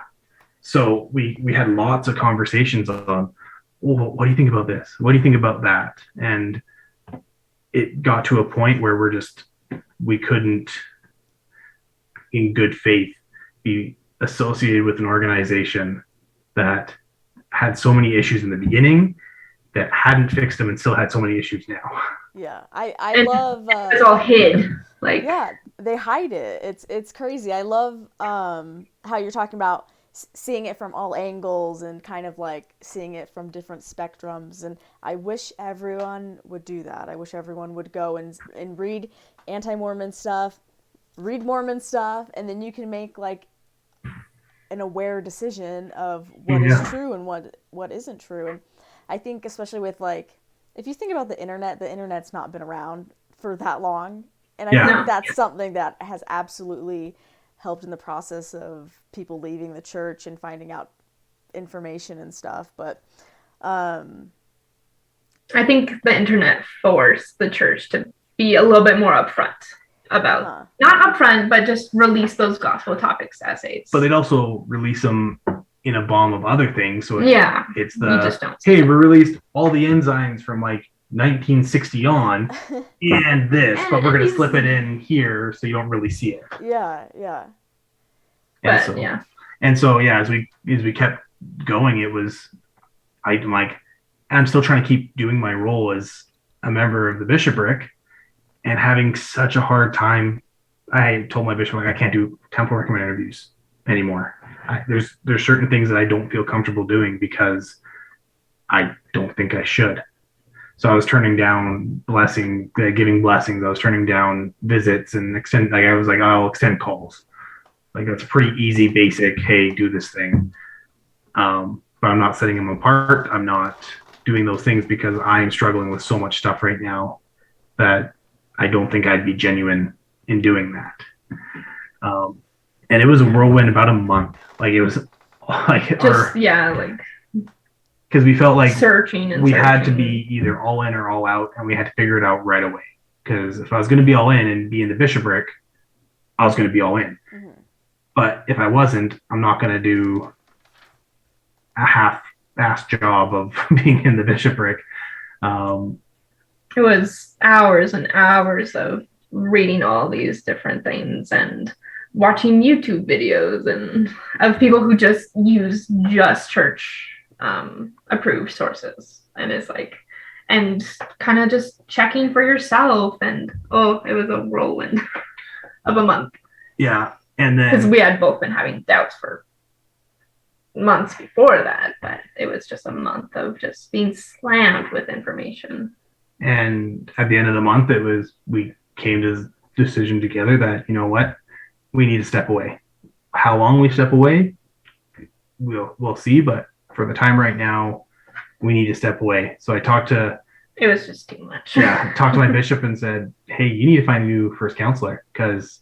So we had lots of conversations on, well, what do you think about this? What do you think about that? And it got to a point where we couldn't, in good faith, be associated with an organization that had so many issues in the beginning, that hadn't fixed them, and still had so many issues now. Yeah, I love... it's all hid. Like, yeah, they hide it. It's crazy. I love how you're talking about seeing it from all angles and kind of like seeing it from different spectrums. And I wish everyone would do that. I wish everyone would go and read anti-Mormon stuff, read Mormon stuff, and then you can make like an aware decision of what is true and what isn't true. And I think especially with, like, if you think about the internet's not been around for that long. And I think that's something that has absolutely helped in the process of people leaving the church and finding out information and stuff. But I think the internet forced the church to be a little bit more upfront about, not upfront, but just release those gospel topics essays. But they'd also release them in a bomb of other things. So it's you just don't hey, we released all the enzymes from like 1960 on and this, but we're going to slip it in here so you don't really see it. Yeah. And But so, yeah. as we kept going, it was, I'm like, I'm still trying to keep doing my role as a member of the bishopric and having such a hard time. I told my bishop, like, I can't do temple recommend interviews anymore. There's certain things that I don't feel comfortable doing because I don't think I should. So I was turning down giving blessings. I was turning down visits and I was like, I'll extend calls. Like, that's pretty easy, basic. Hey, do this thing. But I'm not setting them apart. I'm not doing those things because I'm struggling with so much stuff right now that I don't think I'd be genuine in doing that. And it was a whirlwind about a month. Like, it was like, Just because we felt like searching and we had to be either all in or all out, and we had to figure it out right away. Because if I was going to be all in and be in the bishopric, I was going to be all in. Mm-hmm. But if I wasn't, I'm not going to do a half-assed job of being in the bishopric. It was hours and hours of reading all these different things and watching YouTube videos and of people who just use just church approved sources. And it's like, and kind of just checking for yourself. And it was a whirlwind of a month. Yeah. And then, because we had both been having doubts for months before that, but it was just a month of just being slammed with information. And at the end of the month, we came to the decision together that, you know what, we need to step away. How long we step away, we'll see. But for the time right now, we need to step away. So it was just too much. Talked to my bishop and said, hey, you need to find a new first counselor because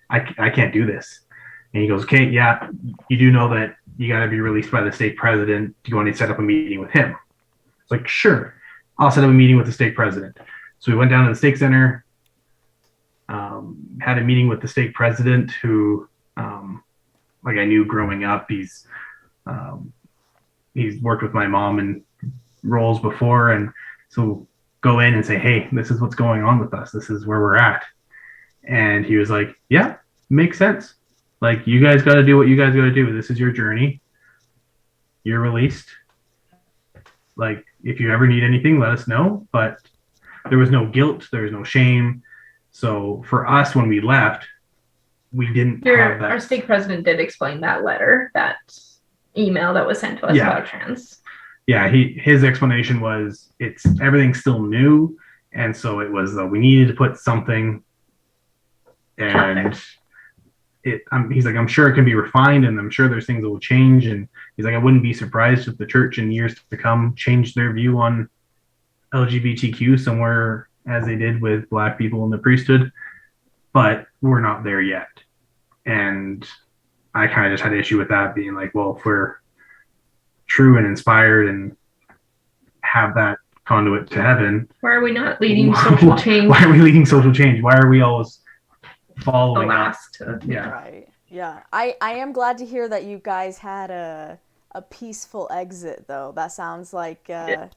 I can't do this. And he goes, okay, yeah, you do know that you got to be released by the stake president. Do you want to set up a meeting with him? It's like, sure, I'll set up a meeting with the stake president. So we went down to the stake center, had a meeting with the stake president who, like, I knew growing up. He's worked with my mom in roles before. And so go in and say, hey, this is what's going on with us. This is where we're at. And he was like, yeah, makes sense. Like, you guys got to do what you guys got to do. This is your journey. You're released. Like, if you ever need anything, let us know. But there was no guilt. There was no shame. So for us, when we left, we didn't have that. Our stake president did explain that letter, that email that was sent to us about trans. Yeah, his explanation was everything's still new. And so it was, we needed to put something. And he's like, I'm sure it can be refined, and I'm sure there's things that will change. And he's like, I wouldn't be surprised if the church in years to come changed their view on LGBTQ somewhere as they did with Black people in the priesthood, but we're not there yet. And I kind of just had an issue with that, being like, well, if we're true and inspired and have that conduit to heaven, why are we not leading social change? Why are we leading social change? Why are we always following last? Right. Yeah. I am glad to hear that you guys had a peaceful exit, though. That sounds like that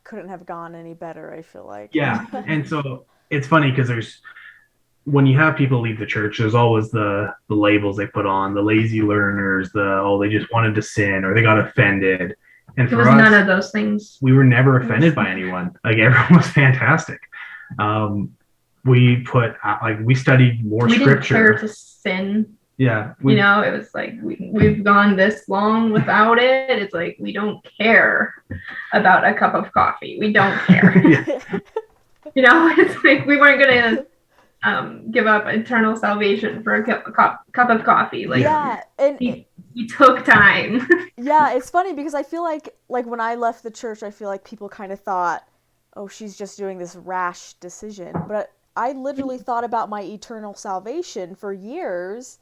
couldn't have gone any better, I feel like. Yeah. And so it's funny because when you have people leave the church, there's always the labels they put on, the lazy learners, they just wanted to sin, or they got offended. And for us, none of those things. We were never offended by anyone. Like, everyone was fantastic. We studied more scripture. We didn't care to sin. Yeah. It was like, we've gone this long without it. It's like, we don't care about a cup of coffee. We don't care. It's like, we weren't going to give up eternal salvation for a cup of coffee. Like, and he took time. Yeah, it's funny because I feel like when I left the church, I feel like people kind of thought, oh, she's just doing this rash decision. But I literally thought about my eternal salvation for years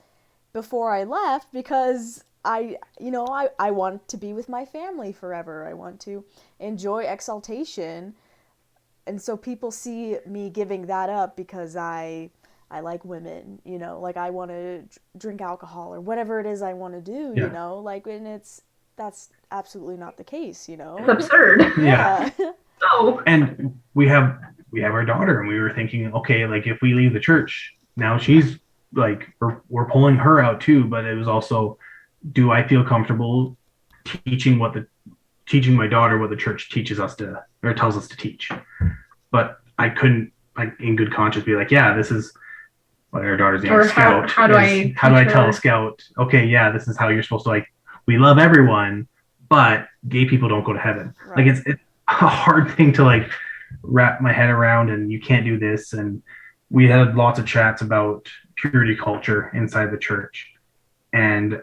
before I left, because I want to be with my family forever. I want to enjoy exaltation. And so people see me giving that up because I like women, like I want to drink alcohol or whatever it is I want to do, and that's absolutely not the case, you know? It's absurd. Yeah. No. And we have our daughter, and we were thinking, okay, like if we leave the church, now she's like we're pulling her out too, but it was also, do I feel comfortable teaching my daughter what the church teaches us to, or tells us to teach? But I couldn't, like, in good conscience be like, yeah, this is what our daughter's name is, Scout. How do I tell Scout, okay, yeah, this is how you're supposed to, like, we love everyone, but gay people don't go to heaven. Right. Like, it's a hard thing to, like, wrap my head around, and you can't do this. And we had lots of chats about purity culture inside the church. And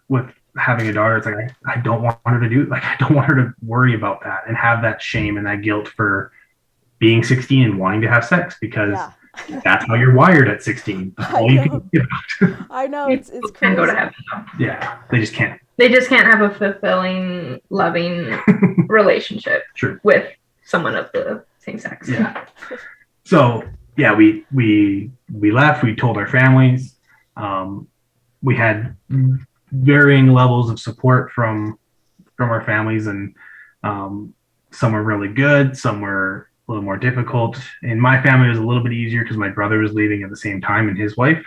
with having a daughter, it's like, I don't want her to do, like, I don't want her to worry about that and have that shame and that guilt for being 16 and wanting to have sex, because that's how you're wired at 16. That's all you can think about. I know, it's crazy. Can't go to heaven. Yeah, they just can't. They just can't have a fulfilling, loving relationship with someone of the same sex. Yeah. So yeah, we left. We told our families. We had varying levels of support from our families, and some were really good, some were a little more difficult. In my family, it was a little bit easier because my brother was leaving at the same time, and his wife,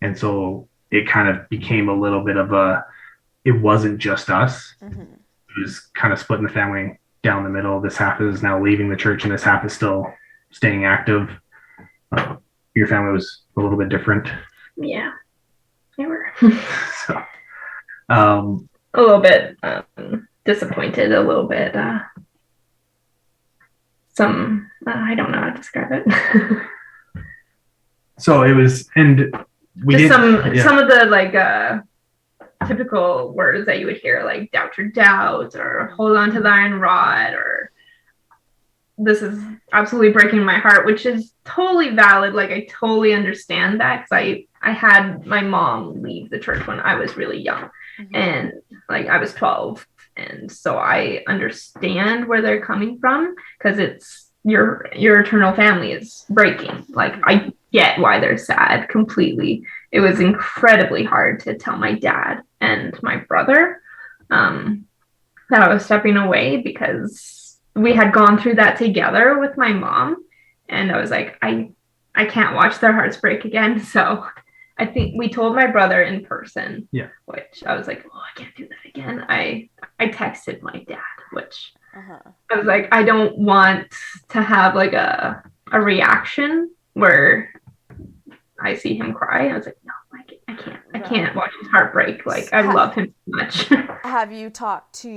and so it kind of became a little bit of it wasn't just us. Mm-hmm. It was kind of splitting the family down the middle. This half is now leaving the church, and this half is still staying active. Your family was a little bit different. Yeah, they were. So, a little bit disappointed, a little bit I don't know how to describe it. So it was, and we just some of the, like, typical words that you would hear, like doubt your doubt, or hold on to the iron rod, or this is absolutely breaking my heart, which is totally valid. Like, I totally understand that, because I had my mom leave the church when I was really young. Mm-hmm. And like I was 12, and so I understand where they're coming from, because it's your eternal family is breaking. Like, I get why they're sad completely. It was incredibly hard to tell my dad and my brother that I was stepping away, because we had gone through that together with my mom, and I was like, I can't watch their hearts break again. So I think we told my brother in person, which I was like, oh, I can't do that again. I texted my dad, which I was like, I don't want to have like a reaction where I see him cry. I was like, no, I can't watch his heart break. Like, I love him so much. Have you talked to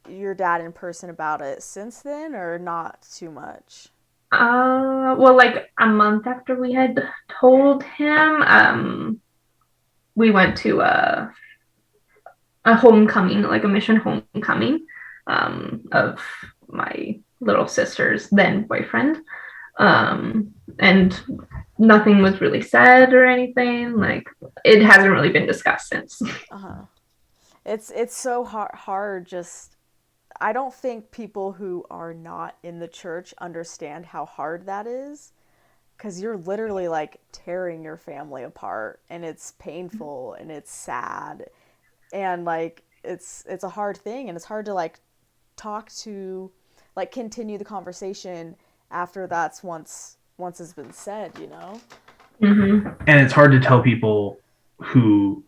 your dad in person about it since then, or not too much? Well, like a month after we had told him, we went to a homecoming, like a mission homecoming, of my little sister's then boyfriend. And nothing was really said or anything. Like, it hasn't really been discussed since. It's so hard. Just, I don't think people who are not in the church understand how hard that is, because you're literally like tearing your family apart, and it's painful and it's sad, and like it's a hard thing, and it's hard to like talk to, like, continue the conversation after that's once it's been said, you know? Mm-hmm. And it's hard to tell people who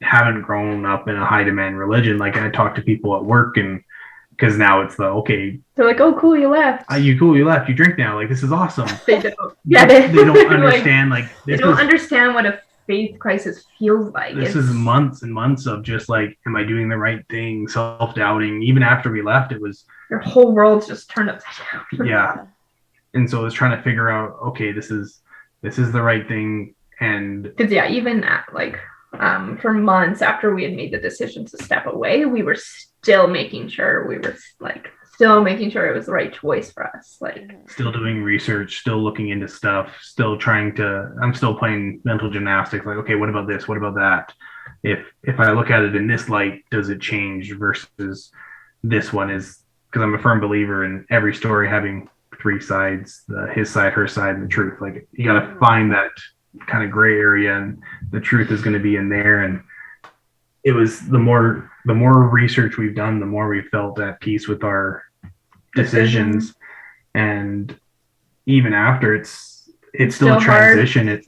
haven't grown up in a high demand religion. Like, I talk to people at work, and because now it's okay, they're like, oh, cool, you left. You left. You drink now. Like, this is awesome. They don't. Yeah, they don't understand. Like, they don't understand what a faith crisis feels like. This is months and months of just like, am I doing the right thing? Self-doubting. Even after we left, it was, your whole world's just turned upside down. Yeah. And so I was trying to figure out, okay, this is the right thing. And because even at, like, for months after we had made the decision to step away, we were still making sure it was the right choice for us. Like, still doing research, still looking into stuff, I'm still playing mental gymnastics. Like, okay, what about this? What about that? If I look at it in this light, does it change versus this one? Is, because I'm a firm believer in every story having three sides, his side, her side, and the truth. Like, you got to find that kind of gray area, and the truth is going to be in there. And it was the more research we've done, the more we felt at peace with our decisions. And even after, it's still a transition. Hard.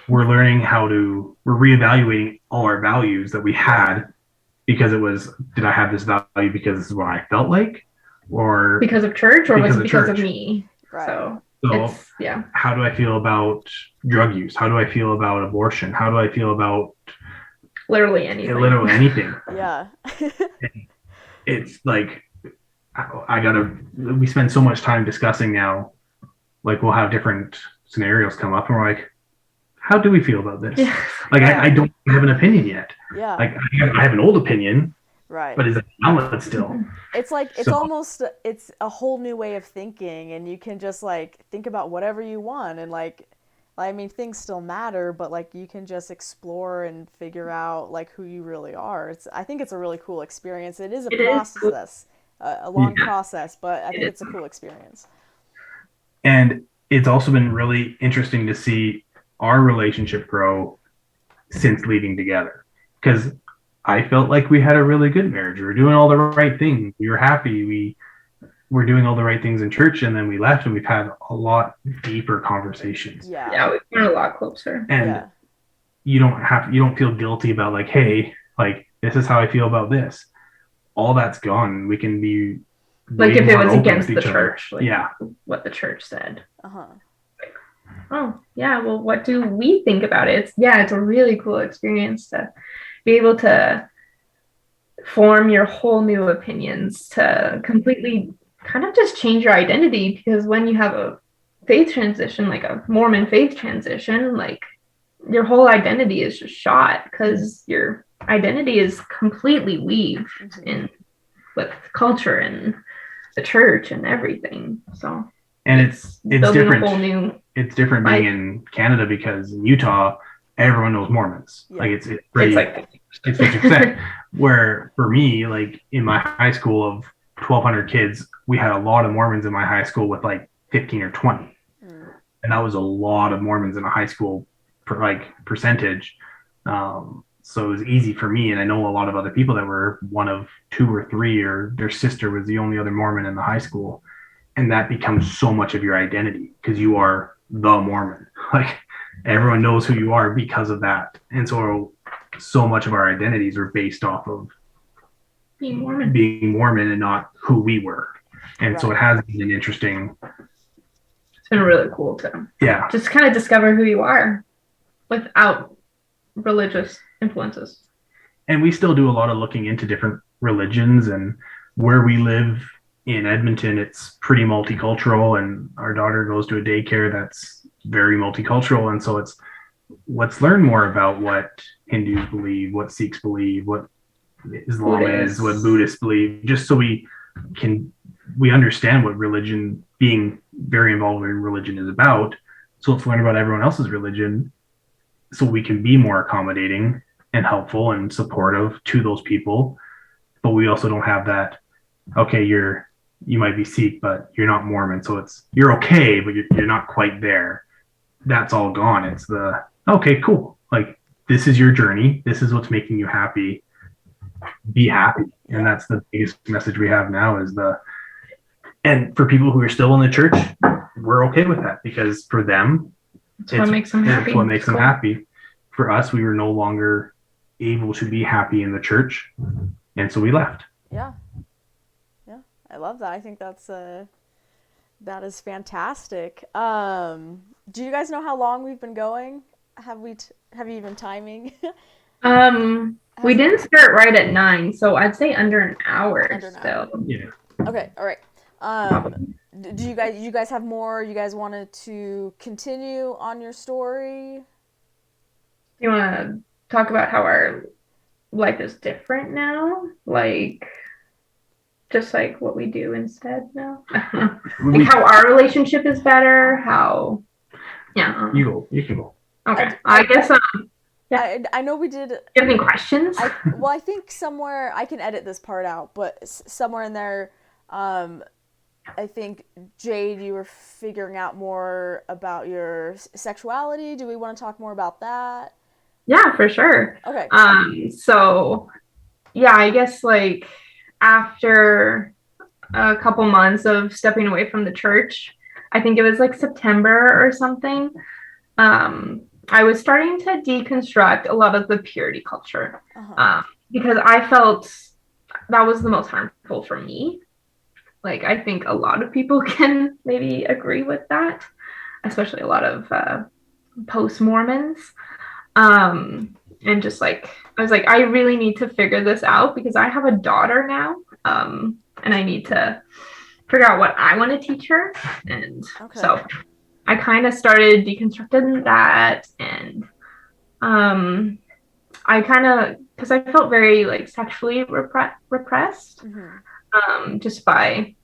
We're learning we're reevaluating all our values that we had, because it was, did I have this value because this is what I felt like, or because of church, or was it because church? of me? Right. So it's, how do I feel about drug use? How do I feel about abortion? How do I feel about literally anything? Yeah. It's like, we spend so much time discussing now, like we'll have different scenarios come up and we're like, how do we feel about this? Yeah. Like, I don't have an opinion yet. Yeah. Like, I have an old opinion, right, but is it valid still? It's like, it's a whole new way of thinking, and you can just like think about whatever you want, and like, I mean, things still matter, but like you can just explore and figure out like who you really are. I think it's a really cool experience. It is a process, a long process, but I think it's a cool experience. And it's also been really interesting to see our relationship grow since leaving together, because I felt like we had a really good marriage. We were doing all the right things. We were happy. We were doing all the right things in church, and then we left, and we've had a lot deeper conversations. Yeah, we've been a lot closer. And you don't feel guilty about like, hey, like, this is how I feel about this. All that's gone. We can be like, if it was against the church, like what the church said. Oh yeah, well, what do we think about it? It's a really cool experience to be able to form your whole new opinions, to completely kind of just change your identity, because when you have a faith transition, like a Mormon faith transition, like your whole identity is just shot, because your identity is completely weaved in with culture and the church and everything. So, and it's different. It's different being in Canada, because in Utah, everyone knows Mormons. Like, it's like 50%. Where for me, like in my high school of 1,200 kids, we had a lot of Mormons in my high school with like 15 or 20. And that was a lot of Mormons in a high school percentage. So it was easy for me. And I know a lot of other people that were one of 2 or 3, or their sister was the only other Mormon in the high school. And that becomes so much of your identity, because you are the Mormon. Like, everyone knows who you are because of that. And so much of our identities are based off of being Mormon and not who we were. And so it has been an interesting. It's been really cool to just kind of discover who you are without religious influences. And we still do a lot of looking into different religions, and where we live in Edmonton, it's pretty multicultural, and our daughter goes to a daycare that's very multicultural. And so let's learn more about what Hindus believe, what Sikhs believe, what Islam is, what Buddhists believe, just so we understand what religion, being very involved in religion, is about. So let's learn about everyone else's religion, so we can be more accommodating and helpful and supportive to those people. But we also don't have that, okay, you might be Sikh, but you're not Mormon, so you're okay, but you're not quite there. That's all gone. It's okay, cool. Like, this is your journey. This is what's making you happy. Be happy. And that's the biggest message we have now, and for people who are still in the church, we're okay with that, because for them, it's what makes them happy. It's what makes them happy. For us, we were no longer able to be happy in the church, and so we left. Yeah. I love that. I think that is fantastic. Do you guys know how long we've been going? Have you even timing? We didn't start right at 9, so I'd say under an hour. Yeah. Okay. All right. Do you guys have more? You guys wanted to continue on your story? You want to talk about how our life is different now? Like, just like what we do instead now? Like, how our relationship is better? How? Yeah. You can go. Okay. I guess. I know we did. Do you have any questions? I think somewhere, I can edit this part out, but somewhere in there, I think, Jade, you were figuring out more about your sexuality. Do we want to talk more about that? Yeah, for sure. Okay. So yeah, I guess like after a couple months of stepping away from the church, I think it was like September or something. I was starting to deconstruct a lot of the purity culture, because I felt that was the most harmful for me. Like, I think a lot of people can maybe agree with that, especially a lot of post Mormons. And just like, I was like, I really need to figure this out because I have a daughter now, and I need to figure out what I want to teach her. And so I kind of started deconstructing that, and I kind of, because I felt very like sexually repressed, just by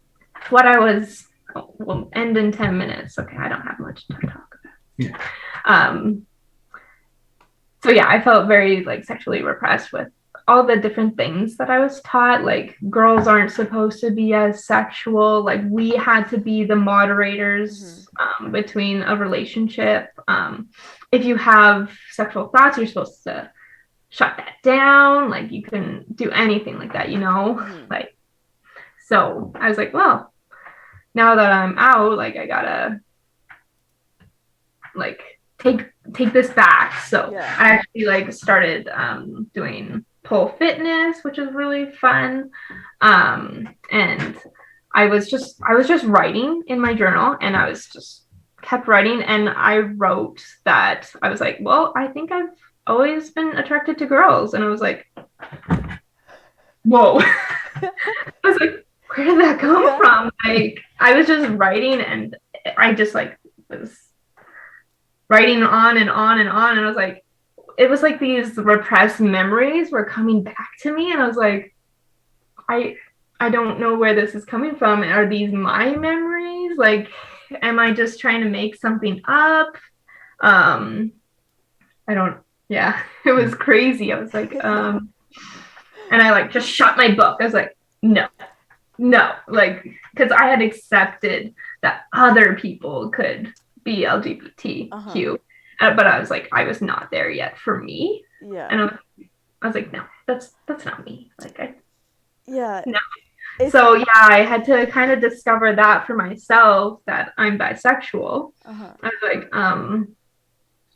what I was. Oh, we'll end in 10 minutes. Okay, I don't have much to talk about. Yeah. So yeah, I felt very like sexually repressed with all the different things that I was taught. Like, girls aren't supposed to be as sexual. Like, we had to be the moderators between a relationship. If you have sexual thoughts, you're supposed to shut that down. Like, you can do anything like that, you know? Like, so I was like, well, now that I'm out, like, I gotta like take this back. So I actually like started doing pole fitness, which is really fun. And I was just writing in my journal, and I was just kept writing, and I wrote that I was like, well, I think I've always been attracted to girls. And I was like, whoa. I was like, where did that come from? Like, I was just writing, and I just like was writing on and on and on, and I was like, it was like these repressed memories were coming back to me, and I was like, I don't know where this is coming from. Are these my memories? Like, am I just trying to make something up? I don't, yeah, it was crazy. I was like, and I like just shut my book. I was like, no, like, because I had accepted that other people could be LGBTQ, but I was like, I was not there yet for me. Yeah. And I was like, no, that's not me. Like, no. So yeah, I had to kind of discover that for myself, that I'm bisexual. I was like,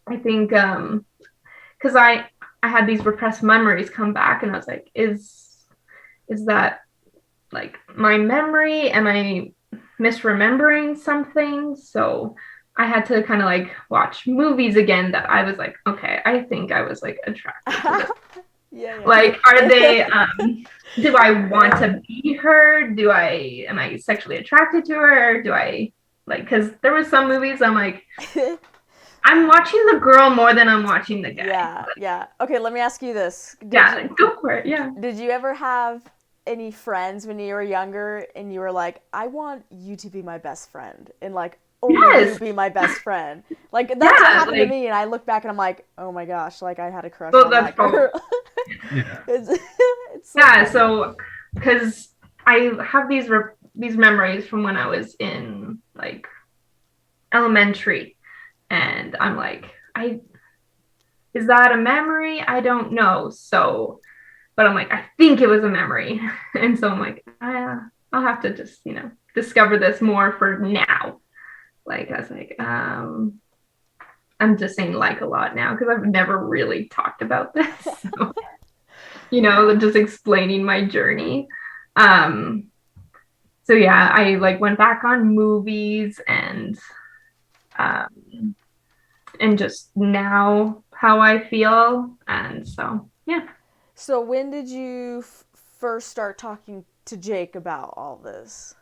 I think, because I had these repressed memories come back, and I was like, is that like my memory? Am I misremembering something? So I had to kind of like watch movies again that I was like, okay, I think I was like attracted to this. Like, are they do I want to be her? Am I sexually attracted to her? Or do I like, because there was some movies I'm like, I'm watching the girl more than I'm watching the guy. Yeah. Okay, let me ask you this. Go for it. Yeah. Did you ever have any friends when you were younger and you were like, I want you to be my best friend, and like only you be my best friend? Like, that's what happened to me, and I look back and I'm like, oh my gosh, like I had a crush on that girl. So because I have these memories from when I was in like elementary, and I'm like, is that a memory? I don't know. So, but I'm like, I think it was a memory. And so I'm like, I'll have to just, discover this more for now. Like, I was like, I'm just saying like a lot now because I've never really talked about this. So, just explaining my journey. So yeah, I like went back on movies, and just now how I feel. And so, yeah. So when did you first start talking to Jake about all this?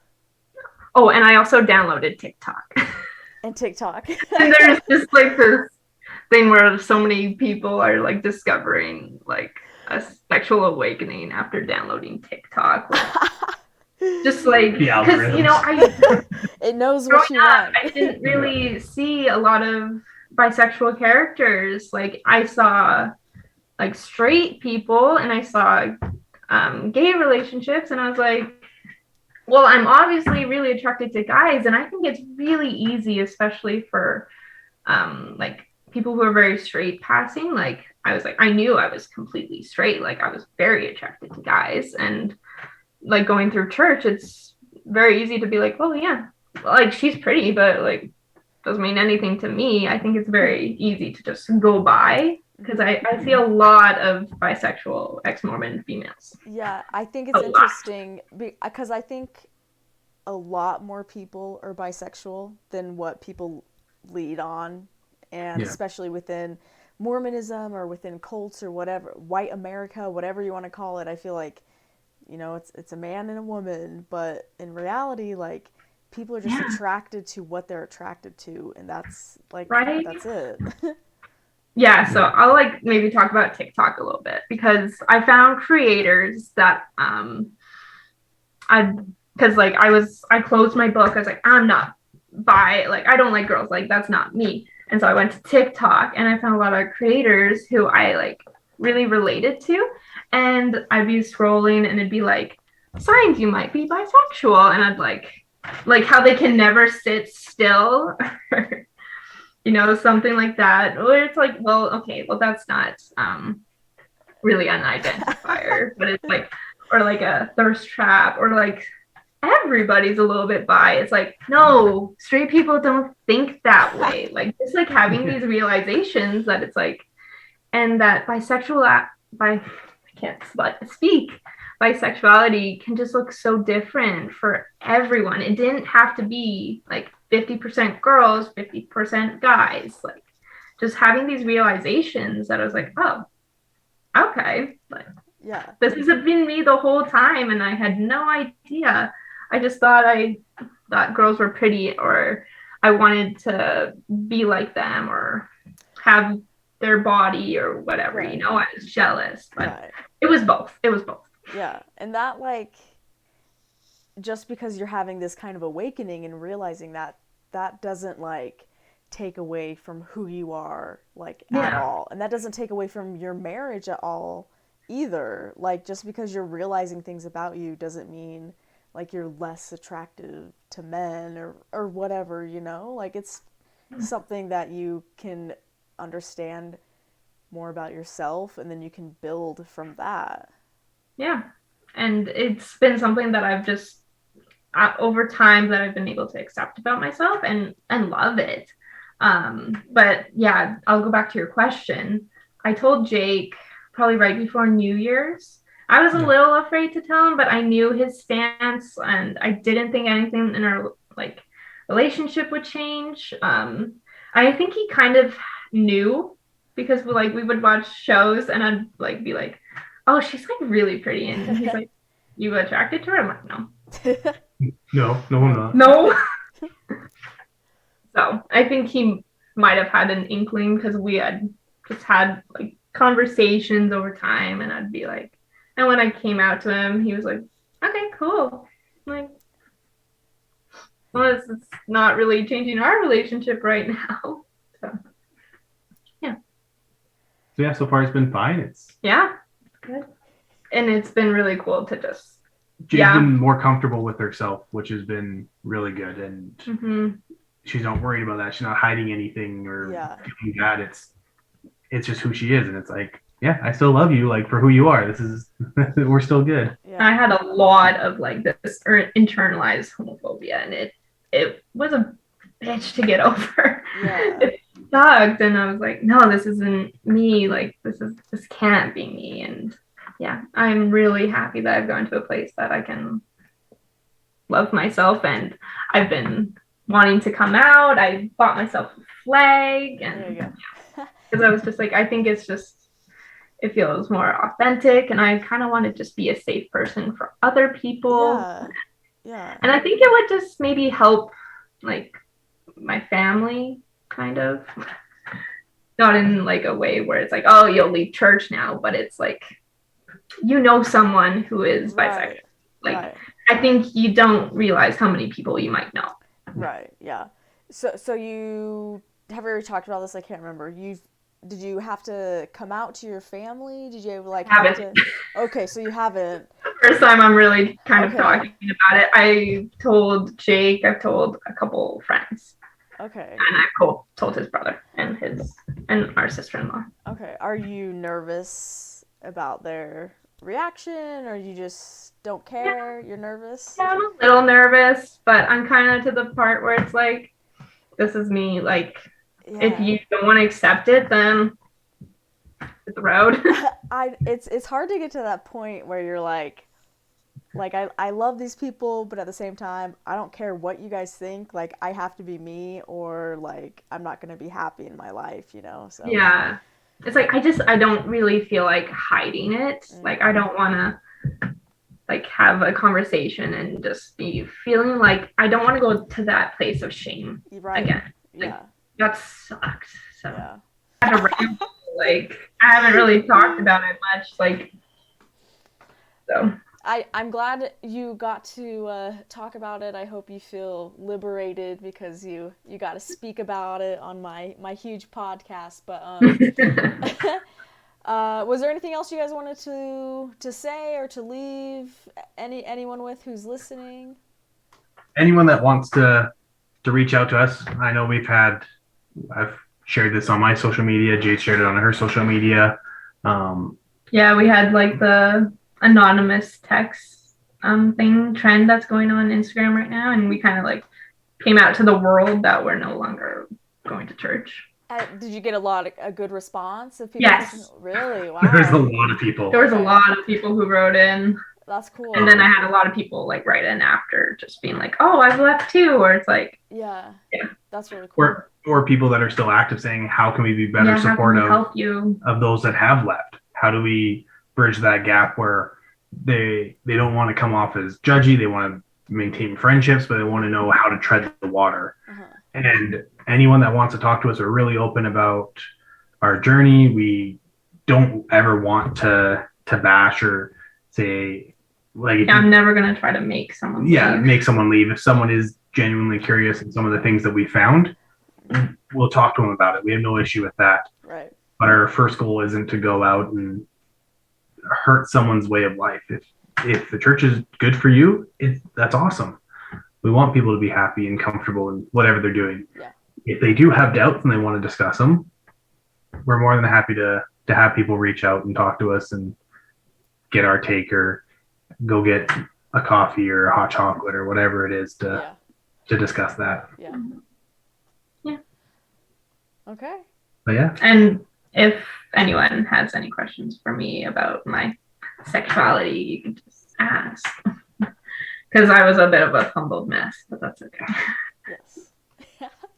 Oh, and I also downloaded TikTok. And TikTok. And there's just like this thing where so many people are like discovering like a sexual awakening after downloading TikTok. Just like, because it knows what you want. I didn't really see a lot of bisexual characters. Like, I saw like straight people, and I saw gay relationships, and I was like, well, I'm obviously really attracted to guys, and I think it's really easy, especially for like people who are very straight passing. Like, I was like, I knew I was completely straight. Like I was very attracted to guys, and like going through church, it's very easy to be like, oh yeah, like she's pretty, but like doesn't mean anything to me. I think it's very easy to just go by because I see a lot of bisexual ex-Mormon females. Yeah, I think it's interesting because I think a lot more people are bisexual than what people lead on, and especially within Mormonism or within cults or whatever, white America, whatever you want to call it. I feel like, it's a man and a woman, but in reality, like, people are just attracted to what they're attracted to, and that's like, right? That's it. Yeah, so I'll like maybe talk about TikTok a little bit because I found creators that I because like I closed my book. I was like, I'm not bi, like I don't like girls, like that's not me. And so I went to TikTok and I found a lot of creators who I like really related to. And I'd be scrolling and it'd be like signs you might be bisexual. And I'd like how they can never sit still or something like that. Or it's like, well, okay, well that's not really an identifier, but it's like or like a thirst trap or like everybody's a little bit bi. It's like, no, straight people don't think that way. Like just like having these realizations that it's like, and that I can't speak. Bisexuality can just look so different for everyone. It didn't have to be like 50% girls, 50% guys. Like just having these realizations that I was like, oh, okay, like this has been me the whole time, and I had no idea. I just thought girls were pretty, or I wanted to be like them, or have their body, or whatever. Right. I was jealous, but it was both. It was both. Yeah, and that like just because you're having this kind of awakening and realizing that doesn't like take away from who you are like at all, and that doesn't take away from your marriage at all either. Like just because you're realizing things about you doesn't mean like you're less attractive to men or whatever, like it's something that you can understand more about yourself and then you can build from that. Yeah, and it's been something that I've just over time that I've been able to accept about myself and love it. But yeah, I'll go back to your question. I told Jake probably right before New Year's. I was a little afraid to tell him, but I knew his stance and I didn't think anything in our like relationship would change. I think he kind of knew because we would watch shows and I'd like be like, oh, she's like really pretty, and he's like, you attracted to her? I'm like, no. No, I'm not. No. So I think he might have had an inkling because we had just had like conversations over time, and I'd be like, and when I came out to him, he was like, okay, cool. Like, well, it's not really changing our relationship right now. So, yeah. So yeah, so far it's been fine. It's good. And it's been really cool to just Jade's been more comfortable with herself, which has been really good, and she's not worried about that. She's not hiding anything or feeling bad. It's just who she is, and it's like, yeah, I still love you, like for who you are. This is we're still good. Yeah. I had a lot of like this internalized homophobia, and it was a bitch to get over. Yeah. It sucked, and I was like, no, this isn't me. Like this can't be me. And yeah, I'm really happy that I've gone to a place that I can love myself, and I've been wanting to come out. I bought myself a flag, and because I was just like, I think it's just it feels more authentic, and I kind of want to just be a safe person for other people. Yeah. And I think it would just maybe help like my family, kind of, not in like a way where it's like, oh, you'll leave church now, but it's like someone who is bisexual. Like I think you don't realize how many people you might know. Right. Yeah. So you have already talked about this? I can't remember. Did you have to come out to your family? Did you like have to? Okay, so you haven't. First time I'm really kind of talking about it. I told Jake. I've told a couple friends. Okay. And I told his brother and our sister-in-law. Okay. Are you nervous about their reaction, or you just don't care? You're nervous? Yeah, I'm a little nervous, but I'm kind of to the part where it's like, this is me. Like, if you don't want to accept it, then hit the road. It's hard to get to that point where you're like I love these people, but at the same time, I don't care what you guys think. Like, I have to be me, or like I'm not gonna be happy in my life, you know. So yeah, it's like I don't really feel like hiding it. Like, I don't want to like have a conversation and just be feeling like I don't want to go to that place of shame again. Like, that sucks. So I had a ramble, like, I haven't really talked about it much. Like, so I'm glad you got to talk about it. I hope you feel liberated because you got to speak about it on my huge podcast. But was there anything else you guys wanted to say or to leave anyone with who's listening? Anyone that wants to reach out to us, I know I've shared this on my social media. Jade shared it on her social media. Yeah, we had like the anonymous text trend that's going on Instagram right now, and we kind of like came out to the world that we're no longer going to church. Did you get a good response of people? Yes. Really? Wow. There's a lot of people. There was a lot of people who wrote in. That's cool. And then I had a lot of people like write in after, just being like, "Oh, I've left too," or it's like, yeah, that's really cool. Or people that are still active saying, "How can we be better supportive of those that have left? How do we bridge that gap where they don't want to come off as judgy, they want to maintain friendships, but they want to know how to tread the water." And anyone that wants to talk to us, we're really open about our journey. We don't ever want to bash or say, like, I'm never gonna try to make someone leave. If someone is genuinely curious in some of the things that we found, we'll talk to them about it. We have no issue with that. Right. But our first goal isn't to go out and hurt someone's way of life. If the church is good for you, that's awesome. We want people to be happy and comfortable in whatever they're doing. Yeah. If they do have doubts and they want to discuss them, we're more than happy to have people reach out and talk to us and get our take, or go get a coffee or a hot chocolate or whatever it is to discuss that. Yeah. Okay. But yeah. And if anyone has any questions for me about my sexuality, you can just ask. Because I was a bit of a fumbled mess, but that's okay. Yes.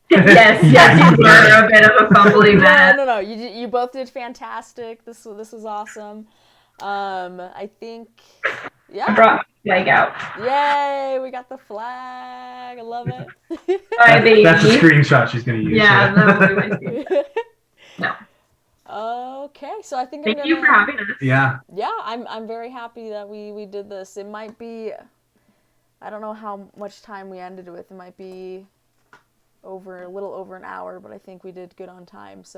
yes, you were a bit of a fumbling mess. No. You both did fantastic. This was awesome. I think, I brought my flag out. Yay! We got the flag. I love it. That's a screenshot she's gonna use. Yeah, that will be my screenshot. No. Okay, so I think Thank you for having us. Yeah. Yeah, I'm very happy that we did this. It might be, I don't know how much time we ended with. It might be a little over an hour, but I think we did good on time. So